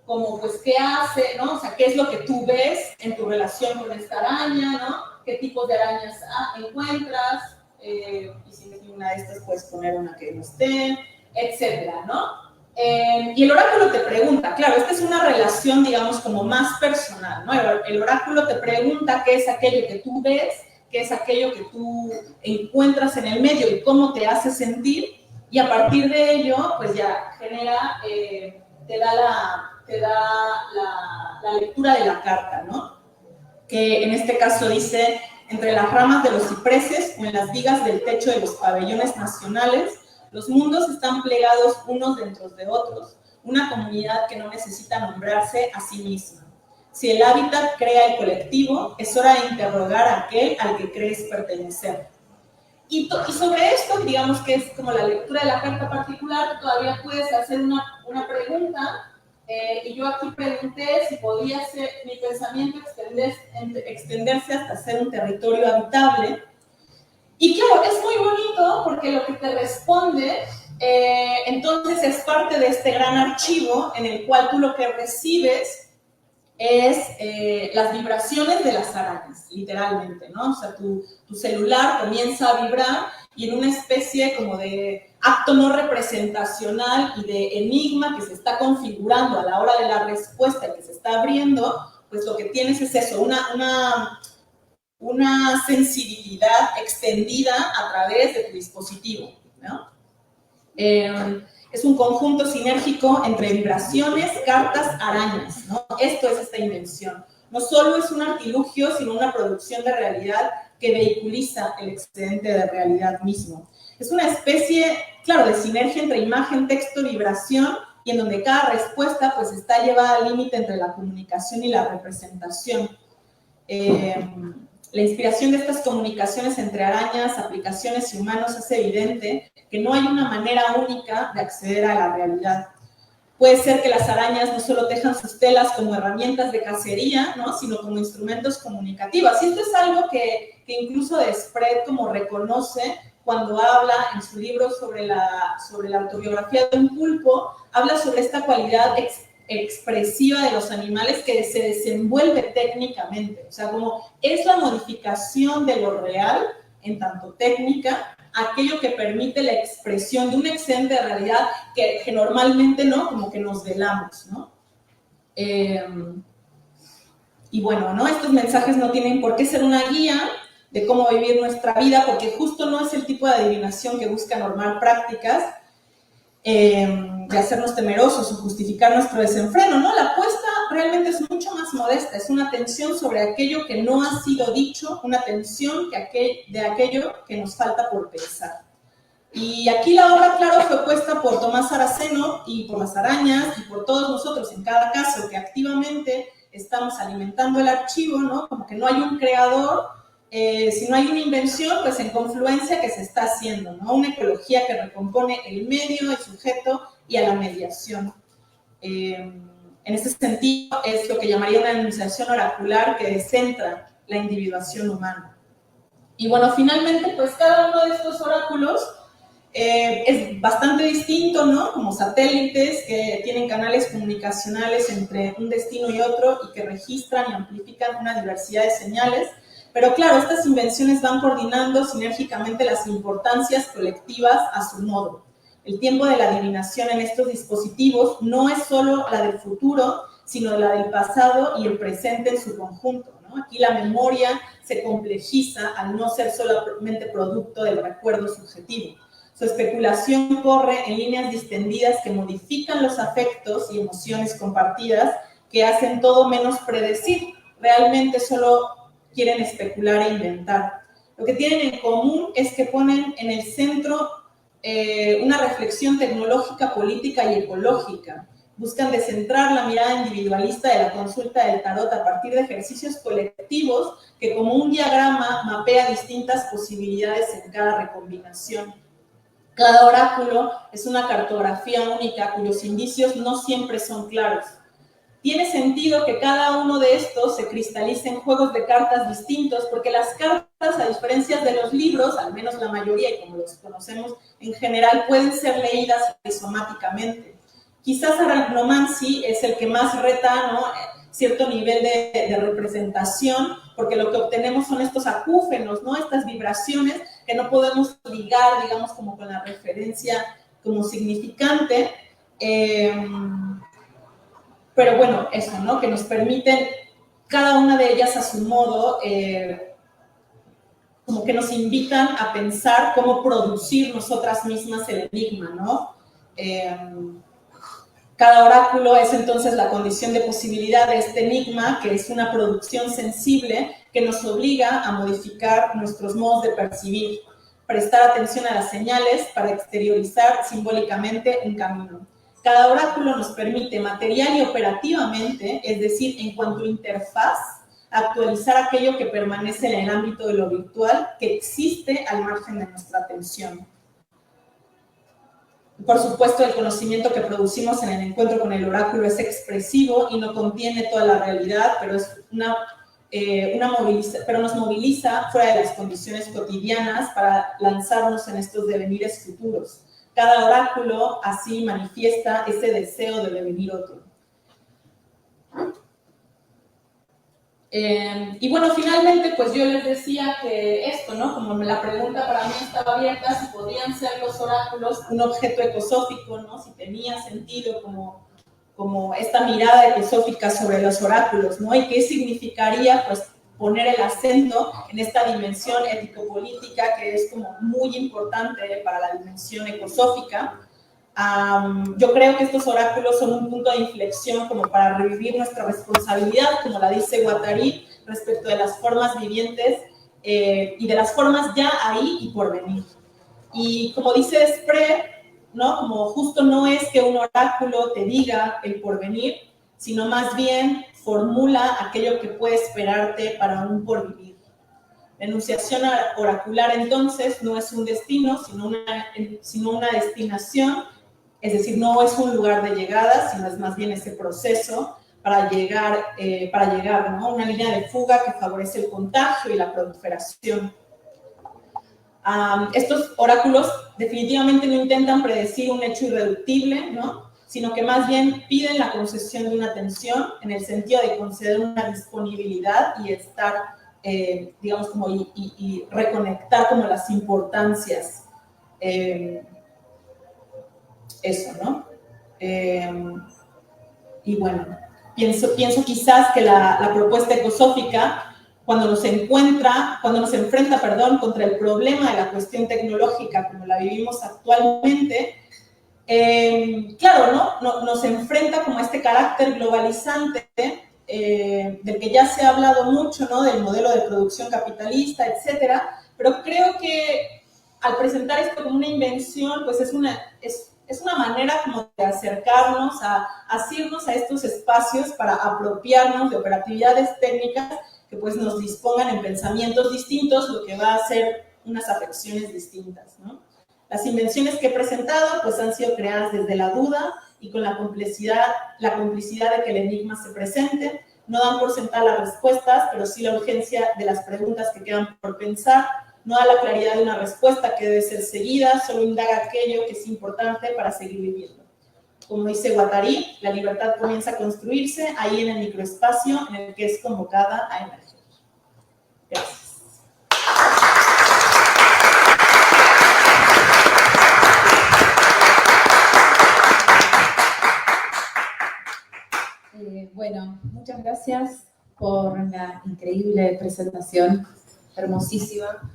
Como pues, ¿qué hace, no? O sea, ¿qué es lo que tú ves en tu relación con esta araña, ¿no? ¿Qué tipos de arañas encuentras? Y si no una de estas, puedes poner una que no esté, etcétera, ¿no? Y el oráculo te pregunta, claro, esta es una relación, digamos, como más personal, ¿no? El oráculo te pregunta qué es aquello que tú ves, qué es aquello que tú encuentras en el medio y cómo te hace sentir, y a partir de ello, pues ya genera, te da la lectura de la carta, ¿no? Que en este caso dice: entre las ramas de los cipreses o en las vigas del techo de los pabellones nacionales, los mundos están plegados unos dentro de otros, una comunidad que no necesita nombrarse a sí misma. Si el hábitat crea el colectivo, es hora de interrogar a aquel al que crees pertenecer. Y sobre esto, digamos que es como la lectura de la carta particular, todavía puedes hacer una pregunta, y yo aquí pregunté si podía ser mi pensamiento extenderse hasta ser un territorio habitable. Y claro, es muy bonito porque lo que te responde, entonces es parte de este gran archivo en el cual tú lo que recibes es las vibraciones de las arañas, literalmente, ¿no? O sea, tu celular comienza a vibrar y en una especie como de acto no representacional y de enigma que se está configurando a la hora de la respuesta que se está abriendo, pues lo que tienes es eso, una sensibilidad extendida a través de tu dispositivo, ¿no? Es un conjunto sinérgico entre vibraciones, cartas, arañas, ¿no? Esto es esta invención. No solo es un artilugio, sino una producción de realidad que vehiculiza el excedente de realidad mismo. Es una especie, claro, de sinergia entre imagen, texto, vibración, y en donde cada respuesta pues está llevada al límite entre la comunicación y la representación. La inspiración de estas comunicaciones entre arañas, aplicaciones y humanos hace evidente que no hay una manera única de acceder a la realidad. Puede ser que las arañas no solo tejan sus telas como herramientas de cacería, ¿no? Sino como instrumentos comunicativos. Y esto es algo que incluso Desprez como reconoce cuando habla en su libro sobre la autobiografía de un pulpo, habla sobre esta cualidad expresiva de los animales que se desenvuelve técnicamente. O sea, como es la modificación de lo real en tanto técnica, aquello que permite la expresión de un excedente de realidad que normalmente no, como que nos velamos, ¿no? Y bueno, ¿no? Estos mensajes no tienen por qué ser una guía de cómo vivir nuestra vida, porque justo no es el tipo de adivinación que busca normar prácticas de hacernos temerosos o justificar nuestro desenfreno, ¿no? La apuesta realmente es mucho más modesta, es una atención sobre aquello que no ha sido dicho, una atención de aquello que nos falta por pensar. Y aquí la obra, claro, fue puesta por Tomás Saraceno y por las arañas y por todos nosotros en cada caso que activamente estamos alimentando el archivo, ¿no? Como que no hay un creador, si no hay una invención, pues en confluencia que se está haciendo, ¿no? Una ecología que recompone el medio, el sujeto y a la mediación. En este sentido, es lo que llamaría una enunciación oracular que descentra la individuación humana. Y bueno, finalmente, pues cada uno de estos oráculos es bastante distinto, ¿no? Como satélites que tienen canales comunicacionales entre un destino y otro y que registran y amplifican una diversidad de señales. Pero claro, estas invenciones van coordinando sinérgicamente las importancias colectivas a su modo. El tiempo de la adivinación en estos dispositivos no es solo la del futuro, sino la del pasado y el presente en su conjunto, ¿no? Aquí la memoria se complejiza al no ser solamente producto del recuerdo subjetivo. Su especulación corre en líneas distendidas que modifican los afectos y emociones compartidas que hacen todo menos predecir. Realmente solo quieren especular e inventar. Lo que tienen en común es que ponen en el centro una reflexión tecnológica, política y ecológica. Buscan descentrar la mirada individualista de la consulta del tarot a partir de ejercicios colectivos que como un diagrama mapea distintas posibilidades en cada recombinación. Cada oráculo es una cartografía única cuyos indicios no siempre son claros. Tiene sentido que cada uno de estos se cristalice en juegos de cartas distintos, porque las cartas, a diferencia de los libros, al menos la mayoría y como los conocemos en general, pueden ser leídas rizomáticamente. Quizás Arachnomancy es el que más reta, ¿no?, cierto nivel de representación, porque lo que obtenemos son estos acúfenos, ¿no?, estas vibraciones que no podemos ligar, digamos, como con la referencia como significante. Pero bueno, eso, ¿no? Que nos permiten, cada una de ellas a su modo, como que nos invitan a pensar cómo producir nosotras mismas el enigma, ¿no? Cada oráculo es entonces la condición de posibilidad de este enigma, que es una producción sensible que nos obliga a modificar nuestros modos de percibir, prestar atención a las señales para exteriorizar simbólicamente un camino. Cada oráculo nos permite material y operativamente, es decir, en cuanto a interfaz, actualizar aquello que permanece en el ámbito de lo virtual, que existe al margen de nuestra atención. Por supuesto, el conocimiento que producimos en el encuentro con el oráculo es expresivo y no contiene toda la realidad, pero es pero nos moviliza fuera de las condiciones cotidianas para lanzarnos en estos devenires futuros. Cada oráculo así manifiesta ese deseo de devenir otro. Y bueno, finalmente, pues yo les decía que esto, ¿no? Como la pregunta para mí estaba abierta, si podrían ser los oráculos un objeto ecosófico, ¿no? Si tenía sentido como esta mirada ecosófica sobre los oráculos, ¿no? Y qué significaría, pues, poner el acento en esta dimensión ético-política que es como muy importante para la dimensión ecosófica. Yo creo que estos oráculos son un punto de inflexión como para revivir nuestra responsabilidad, como la dice Guattari, respecto de las formas vivientes y de las formas ya ahí y por venir. Y como dice Desprez, ¿no?, como justo no es que un oráculo te diga el porvenir, sino más bien formula aquello que puede esperarte para un porvenir. La enunciación oracular, entonces, no es un destino, sino una destinación. Es decir, no es un lugar de llegada, sino es más bien ese proceso para llegar, ¿no?, una línea de fuga que favorece el contagio y la proliferación. Estos oráculos definitivamente no intentan predecir un hecho irreductible, ¿no?, sino que más bien piden la concesión de una atención en el sentido de conceder una disponibilidad y estar, digamos, como y reconectar como las importancias. Eso, ¿no? Y bueno, pienso quizás que la propuesta ecosófica, cuando nos enfrenta, contra el problema de la cuestión tecnológica como la vivimos actualmente, claro, ¿no? Nos enfrenta como a este carácter globalizante del que ya se ha hablado mucho, ¿no? Del modelo de producción capitalista, etcétera, pero creo que al presentar esto como una invención, pues es una manera como de acercarnos, a asirnos a estos espacios para apropiarnos de operatividades técnicas que pues nos dispongan en pensamientos distintos, lo que va a hacer unas afecciones distintas, ¿no? Las invenciones que he presentado pues han sido creadas desde la duda y con la complicidad de que el enigma se presente. No dan por sentadas las respuestas, pero sí la urgencia de las preguntas que quedan por pensar. No da la claridad de una respuesta que debe ser seguida, solo indaga aquello que es importante para seguir viviendo. Como dice Guattari, la libertad comienza a construirse ahí en el microespacio en el que es convocada a emerger. Gracias. Bueno, muchas gracias por la increíble presentación, hermosísima.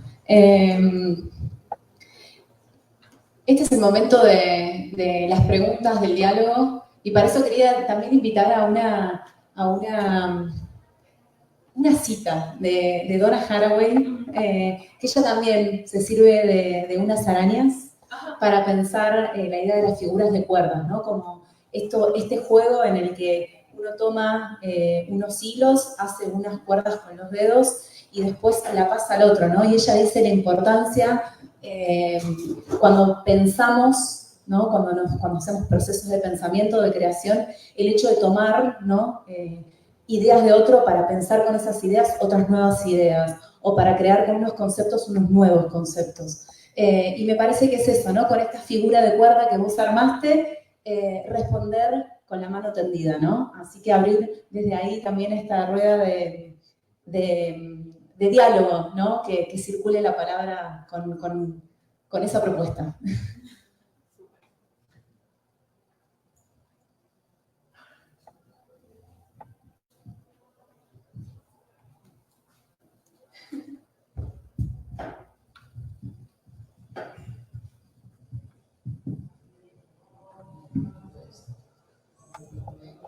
Este es el momento de las preguntas, del diálogo, y para eso quería también invitar a una cita de Donna Haraway, que ella también se sirve de unas arañas para pensar la idea de las figuras de cuerdas, ¿no? Como este juego en el que uno toma unos hilos, hace unas cuerdas con los dedos y después la pasa al otro, ¿no? Y ella dice la importancia cuando pensamos, ¿no? Cuando hacemos procesos de pensamiento, de creación, el hecho de tomar, ¿no? Ideas de otro para pensar con esas ideas otras nuevas ideas, o para crear con unos conceptos unos nuevos conceptos. Y me parece que es eso, ¿no? Con esta figura de cuerda que vos armaste, responder con la mano tendida, ¿no? Así que abrir desde ahí también esta rueda de diálogo, ¿no? Que circule la palabra con esa propuesta.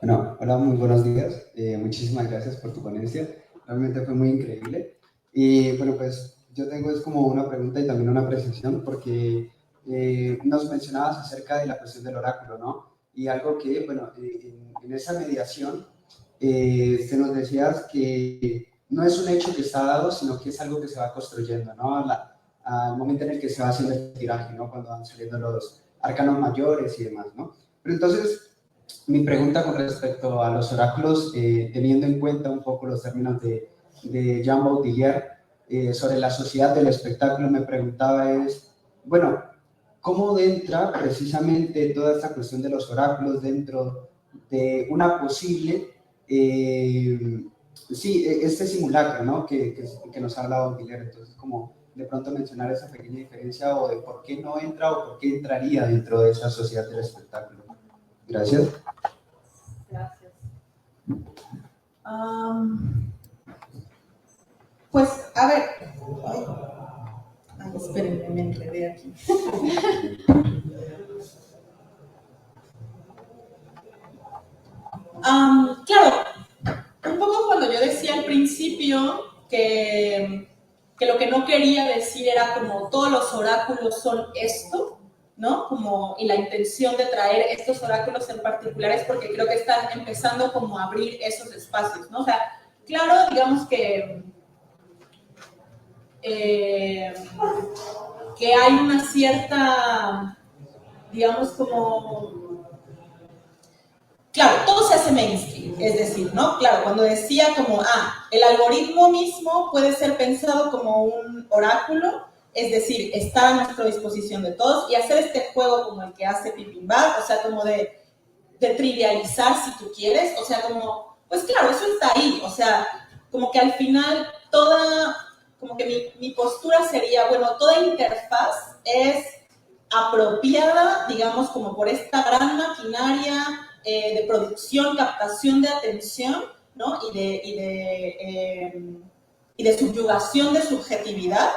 Bueno, hola, muy buenos días. Muchísimas gracias por tu ponencia. Realmente fue muy increíble. Y bueno, pues yo tengo es como una pregunta y también una apreciación porque nos mencionabas acerca de la cuestión del oráculo, ¿no? Y algo que, bueno, en esa mediación te nos decías que no es un hecho que está dado, sino que es algo que se va construyendo, ¿no? Al momento en el que se va haciendo el tiraje, ¿no? Cuando van saliendo los arcanos mayores y demás, ¿no? Pero entonces, mi pregunta con respecto a los oráculos, teniendo en cuenta un poco los términos de Jean Baudrillard sobre la sociedad del espectáculo, me preguntaba es, bueno, ¿cómo entra precisamente toda esta cuestión de los oráculos dentro de una posible, este simulacro, ¿no? que nos habla Baudrillard? Entonces, como de pronto mencionar esa pequeña diferencia o de por qué no entra o por qué entraría dentro de esa sociedad del espectáculo. Gracias. Gracias. Pues, a ver. Ay, espérenme, me enredé aquí. Claro, un poco cuando yo decía al principio que lo que no quería decir era como todos los oráculos son esto, ¿no? Como, y la intención de traer estos oráculos en particular es porque creo que están empezando como a abrir esos espacios, ¿no? O sea, claro, digamos que hay una cierta, digamos como... Claro, todo se hace mainstream, es decir, ¿no? Claro, cuando decía como, el algoritmo mismo puede ser pensado como un oráculo, es decir, está a nuestra disposición de todos, y hacer este juego como el que hace Pipimbab, o sea, como de trivializar si tú quieres, o sea, como, pues claro, eso está ahí, o sea, como que al final como que mi postura sería, bueno, toda interfaz es apropiada, digamos, como por esta gran maquinaria de producción, captación de atención, ¿no? Y de subyugación de subjetividad,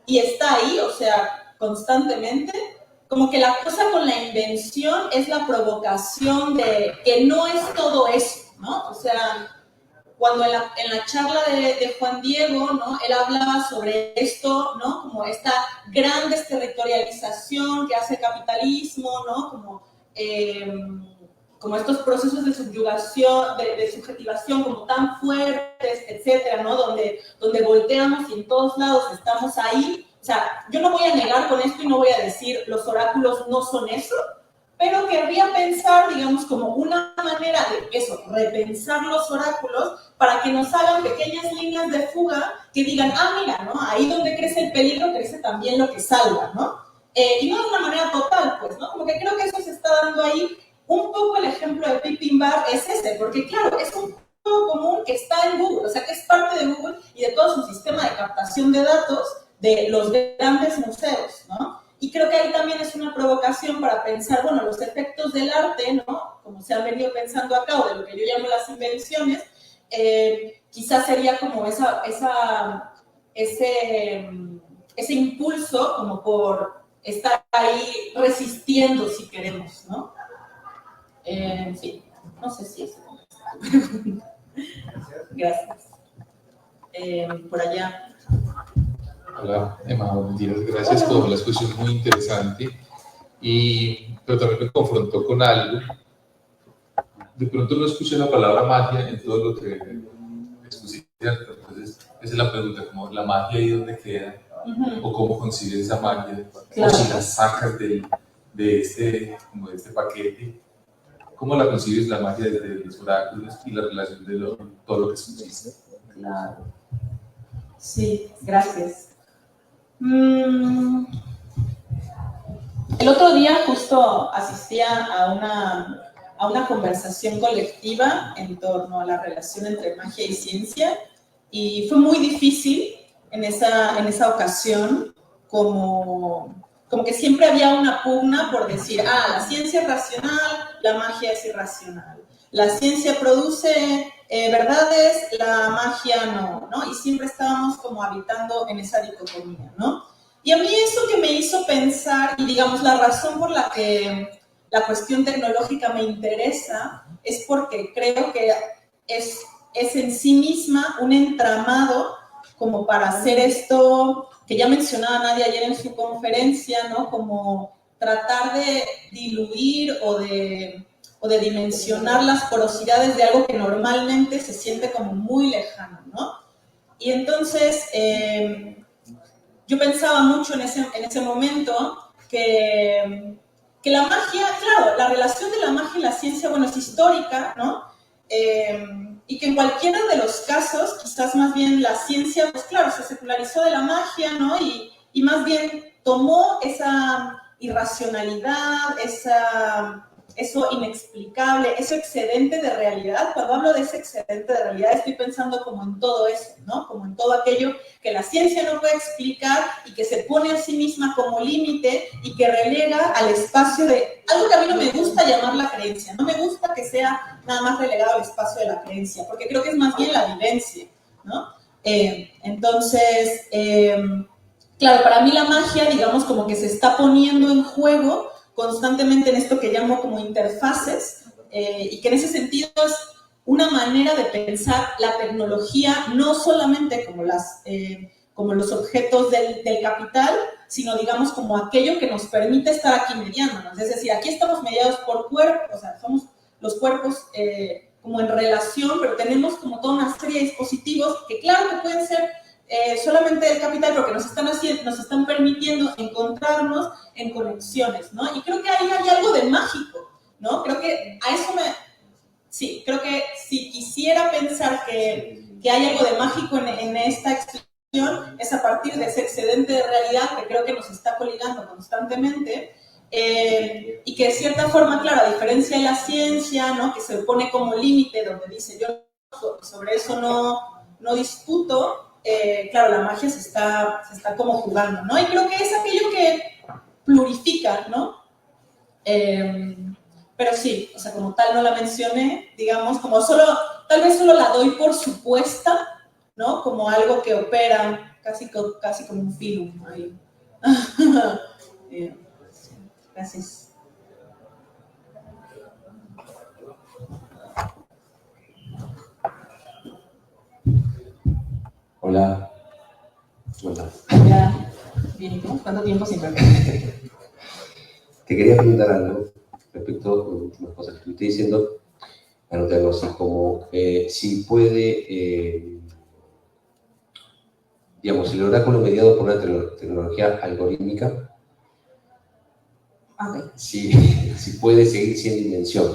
y está ahí, o sea, constantemente. Como que la cosa con la invención es la provocación de que no es todo eso, ¿no? O sea, cuando en la charla de Juan Diego, ¿no? Él hablaba sobre esto, ¿no? Como esta gran desterritorialización que hace el capitalismo, ¿no? Como estos procesos de subyugación, de subjetivación como tan fuertes, etcétera, ¿no? Donde volteamos y en todos lados estamos ahí. O sea, yo no voy a negar con esto y no voy a decir los oráculos no son eso, pero querría pensar, digamos, como una manera de eso, repensar los oráculos para que nos hagan pequeñas líneas de fuga que digan, ah, mira, ¿no? Ahí donde crece el peligro, crece también lo que salva, ¿no? Y no de una manera total, pues, ¿no? Como que creo que eso se está dando ahí. Un poco el ejemplo de Pippin Bar es ese, porque claro, es un juego común que está en Google, o sea, que es parte de Google y de todo su sistema de captación de datos de los grandes museos, ¿no? Y creo que ahí también es una provocación para pensar, bueno, los efectos del arte, ¿no? Como se han venido pensando acá, o de lo que yo llamo las invenciones, quizás sería como ese impulso como por estar ahí resistiendo, si queremos, ¿no? Sí, no sé si eso. Gracias. Por allá. Hola, Emma, buenos días. Gracias por la exposición muy interesante. Pero también me confrontó con algo. De pronto no escuché la palabra magia en todo lo que expusiste. Entonces, esa es la pregunta, como la magia ahí dónde queda, o cómo concibes esa magia, claro. O si la sacas de este paquete. ¿Cómo la concibes la magia desde los oráculos y la relación de todo lo que expusiste? Claro. Sí, gracias. El otro día justo asistía a una conversación colectiva en torno a la relación entre magia y ciencia, y fue muy difícil en esa ocasión, como que siempre había una pugna por decir, la ciencia es racional, la magia es irracional. La ciencia produce verdades, la magia no, y siempre estábamos como habitando en esa dicotomía, ¿no? Y a mí eso que me hizo pensar, y digamos la razón por la que la cuestión tecnológica me interesa, es porque creo que es en sí misma un entramado como para hacer esto que ya mencionaba Nadia ayer en su conferencia, ¿no? Como tratar de diluir o de dimensionar las porosidades de algo que normalmente se siente como muy lejano, ¿no? Y entonces, yo pensaba mucho en ese momento que la magia, claro, la relación de la magia y la ciencia, bueno, es histórica, ¿no? Y que en cualquiera de los casos, quizás más bien la ciencia, pues claro, se secularizó de la magia, ¿no? Y más bien tomó esa irracionalidad, eso inexplicable, eso excedente de realidad. Cuando hablo de ese excedente de realidad, estoy pensando como en todo eso, ¿no? Como en todo aquello que la ciencia no puede explicar y que se pone a sí misma como límite y que relega al espacio de algo que a mí no me gusta llamar la creencia. No me gusta que sea nada más relegado al espacio de la creencia, porque creo que es más bien la vivencia, ¿no? Entonces, claro, para mí la magia, digamos, como que se está poniendo en juego constantemente en esto que llamo como interfaces, y que en ese sentido es una manera de pensar la tecnología no solamente como los objetos del capital, sino digamos como aquello que nos permite estar aquí mediándonos. Es decir, aquí estamos mediados por cuerpos, o sea, somos los cuerpos como en relación, pero tenemos como toda una serie de dispositivos que claro que pueden ser solamente del capital, porque nos están permitiendo encontrarnos en conexiones, ¿no? Y creo que ahí hay algo de mágico, ¿no? Creo que a eso sí, creo que si quisiera pensar que hay algo de mágico en esta explicación, es a partir de ese excedente de realidad que creo que nos está coligando constantemente, y que de cierta forma, claro, a diferencia de la ciencia, ¿no? Que se pone como límite, donde dice yo sobre eso no discuto, claro, la magia se está como jugando, ¿no? Y creo que es aquello que plurifica, ¿no? pero sí, o sea, como tal no la mencioné, digamos, como solo, tal vez solo la doy por supuesta, ¿no? Como algo que opera casi como un film ahí. Gracias. Hola. Hola. Hola. Bien, ¿y tú? ¿Cuánto tiempo sin verte? Te quería preguntar algo respecto a las últimas cosas que estuviste diciendo. Anoté algo así como si puede, digamos, el oráculo mediado por una tecnología algorítmica, Okay. si puede seguir siendo invención.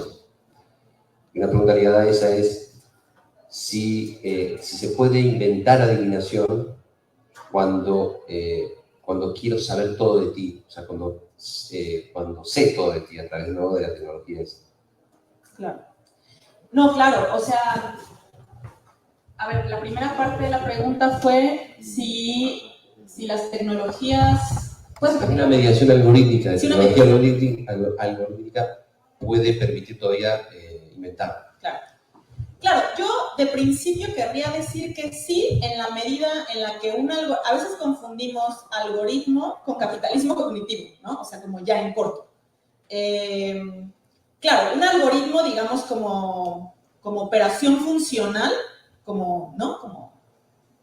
Y una pregunta ligada a esa es si se puede inventar adivinación cuando quiero saber todo de ti, o sea, cuando sé todo de ti a través, ¿no?, de la tecnología. Claro. No, claro, o sea, a ver, la primera parte de la pregunta fue si las tecnologías... Pues, una mediación algorítmica, de sí, tecnología algorítmica puede permitir todavía inventar. Claro. Claro, yo de principio querría decir que sí, en la medida en la que a veces confundimos algoritmo con capitalismo cognitivo, ¿no? O sea, como ya en corto. Claro, un algoritmo, digamos, como operación funcional, ¿no? Como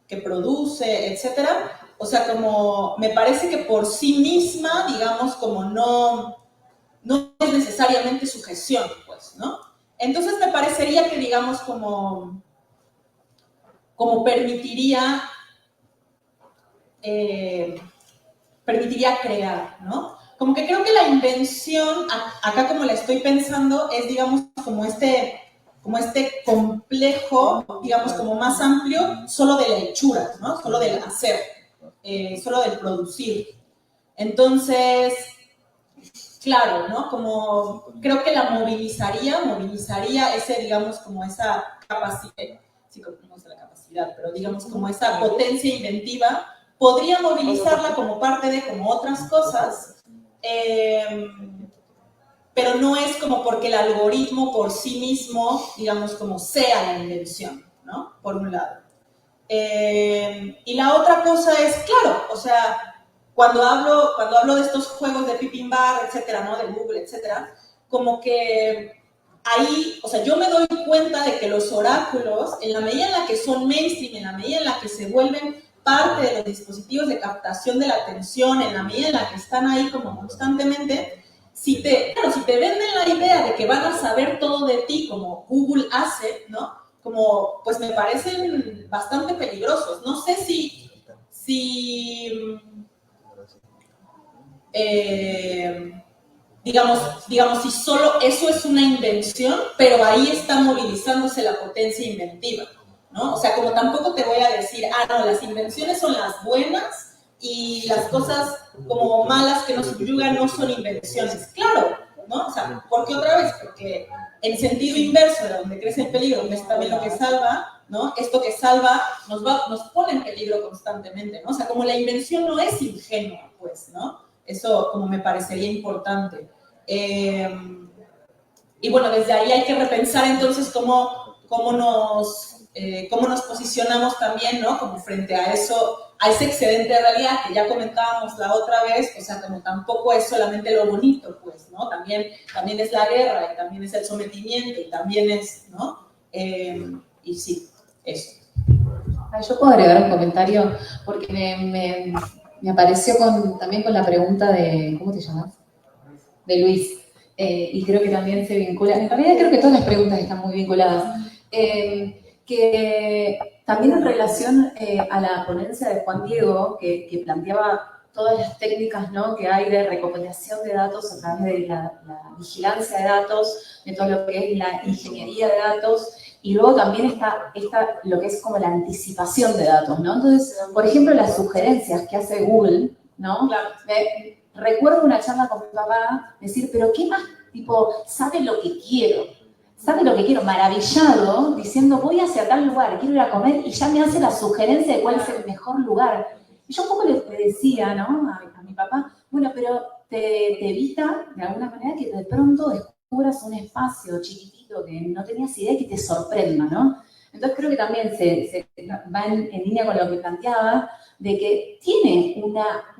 que produce, etcétera. O sea, como me parece que por sí misma, digamos, como no es necesariamente sujeción, pues, ¿no? Entonces me parecería que, digamos, como permitiría crear, ¿no? Como que creo que la invención, acá como la estoy pensando, es, digamos, como este complejo, digamos, como más amplio, solo de la hechura, ¿no? Solo del hacer, solo del producir. Entonces, claro, ¿no? Como creo que la movilizaría ese, digamos, como esa capacidad, sí, no sé la capacidad, pero digamos como esa potencia inventiva, podría movilizarla como parte de como otras cosas, pero no es como porque el algoritmo por sí mismo, digamos, como sea la invención, ¿no? Por un lado. Y la otra cosa es, claro, o sea, cuando hablo de estos juegos de Pippin Bar, etcétera, ¿no? De Google, etcétera, como que ahí, o sea, yo me doy cuenta de que los oráculos, en la medida en la que son mainstream, en la medida en la que se vuelven parte de los dispositivos de captación de la atención, en la medida en la que están ahí como constantemente, si te venden la idea de que van a saber todo de ti, como Google hace, ¿no? Como, pues me parecen bastante peligrosos. No sé si digamos, si solo eso es una invención, pero ahí está movilizándose la potencia inventiva, ¿no? O sea, como tampoco te voy a decir, no, las invenciones son las buenas y las cosas como malas que nos subyugan no son invenciones. Claro, ¿no? O sea, ¿por qué otra vez? Porque en sentido inverso, de donde crece el peligro, donde está también lo que salva, ¿no? Esto que salva nos pone en peligro constantemente, ¿no? O sea, como la invención no es ingenua, pues, ¿no? Eso como me parecería importante. Y bueno, desde ahí hay que repensar entonces cómo nos posicionamos también, ¿no? Como frente a eso, a ese excedente de realidad que ya comentábamos la otra vez, o sea, como tampoco es solamente lo bonito, pues, ¿no? También es la guerra, y también es el sometimiento, y también es, ¿no? Y sí, eso. Yo puedo agregar un comentario, porque me apareció también con la pregunta de, ¿cómo te llamas? De Luis, y creo que también se vincula, en realidad creo que todas las preguntas están muy vinculadas, que también en relación a la ponencia de Juan Diego, que planteaba todas las técnicas, ¿no?, que hay de recopilación de datos a través de la vigilancia de datos, de todo lo que es la ingeniería de datos, y luego también está lo que es como la anticipación de datos, ¿no? Entonces, por ejemplo, las sugerencias que hace Google, ¿no? Claro. Recuerdo una charla con mi papá, decir, pero ¿qué más? Tipo, sabe lo que quiero, maravillado, diciendo, voy hacia tal lugar, quiero ir a comer, y ya me hace la sugerencia de cuál es el mejor lugar. Y yo un poco le decía, ¿no?, a mi papá, bueno, pero te evita, de alguna manera, que de pronto descubras un espacio chiquitito que no tenías idea y que te sorprenda, ¿no? Entonces creo que también se va en línea con lo que planteaba, de que tiene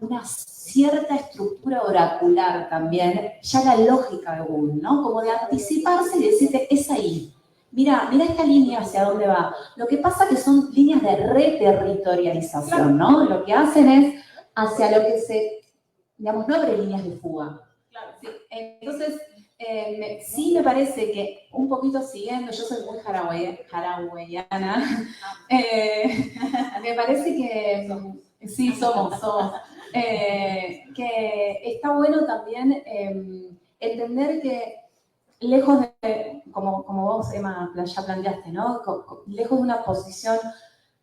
una cierta estructura oracular también, ya la lógica de Google, ¿no? Como de anticiparse y decirte, es ahí. Mira esta línea hacia dónde va. Lo que pasa es que son líneas de reterritorialización, ¿no? Lo que hacen es hacia lo que se, digamos, no abre líneas de fuga. Claro. Sí, entonces, sí me parece que un poquito siguiendo, yo soy muy haraguayana, me parece que, sí, somos, que está bueno también entender que lejos de, como vos, Emma, ya planteaste, ¿no? Lejos de una posición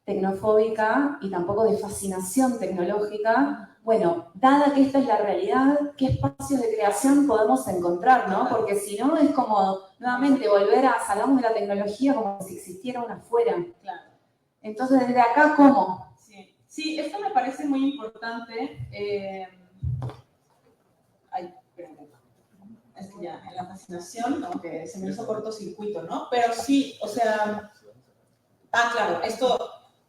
tecnofóbica y tampoco de fascinación tecnológica, bueno, dada que esta es la realidad, ¿qué espacios de creación podemos encontrar, no? Porque si no, es como, nuevamente, volver a, salgamos de la tecnología como si existiera una afuera. Claro. Entonces, desde acá, ¿cómo? Sí, esto me parece muy importante. Es que ya, en la fascinación, aunque se me hizo cortocircuito, ¿no? Pero sí, o sea, claro,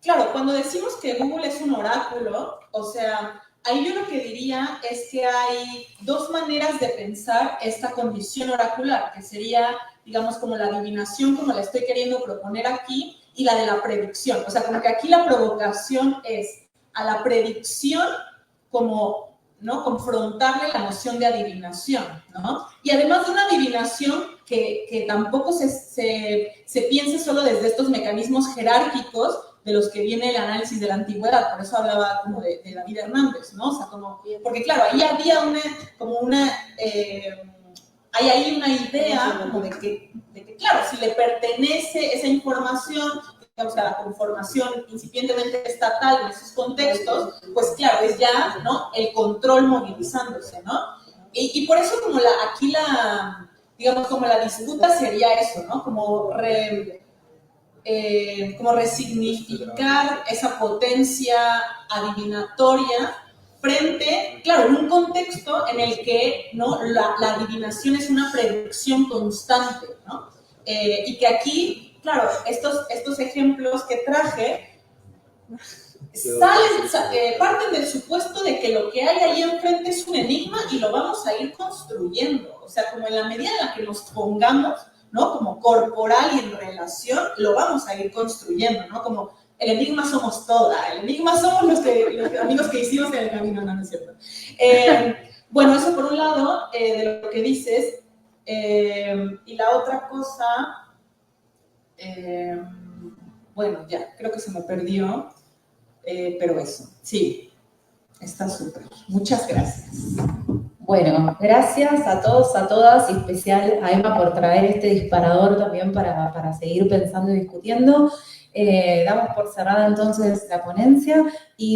claro, cuando decimos que Google es un oráculo, o sea, ahí yo lo que diría es que hay dos maneras de pensar esta condición oracular, que sería, digamos, como la adivinación, como la estoy queriendo proponer aquí, y la de la predicción. O sea, como que aquí la provocación es a la predicción como, ¿no?, confrontarle la noción de adivinación, ¿no? Y además de una adivinación que tampoco se piense solo desde estos mecanismos jerárquicos de los que viene el análisis de la antigüedad, por eso hablaba como de David Hernández, ¿no? O sea, como, porque claro, ahí había hay ahí una idea como de que, claro, si le pertenece esa información, o sea, la conformación incipientemente estatal en esos contextos, pues claro, es ya, ¿no?, el control movilizándose, ¿no? Y por eso como digamos, como la disputa sería eso, ¿no? Como resignificar esa potencia adivinatoria frente, claro, en un contexto en el que, ¿no?, la adivinación es una predicción constante, ¿no? Y que aquí, claro, estos ejemplos que traje parten del supuesto de que lo que hay ahí enfrente es un enigma y lo vamos a ir construyendo. O sea, como en la medida en la que nos pongamos, ¿no?, como corporal y en relación, lo vamos a ir construyendo, ¿no? Como el enigma somos toda, el enigma somos los amigos que hicimos en el camino, no es cierto. Bueno, eso por un lado, de lo que dices. Y la otra cosa, bueno, ya, creo que se me perdió, pero eso, sí, está súper. Muchas gracias. Bueno, gracias a todos, a todas, y especial a Emma por traer este disparador también para seguir pensando y discutiendo. Damos por cerrada entonces la ponencia y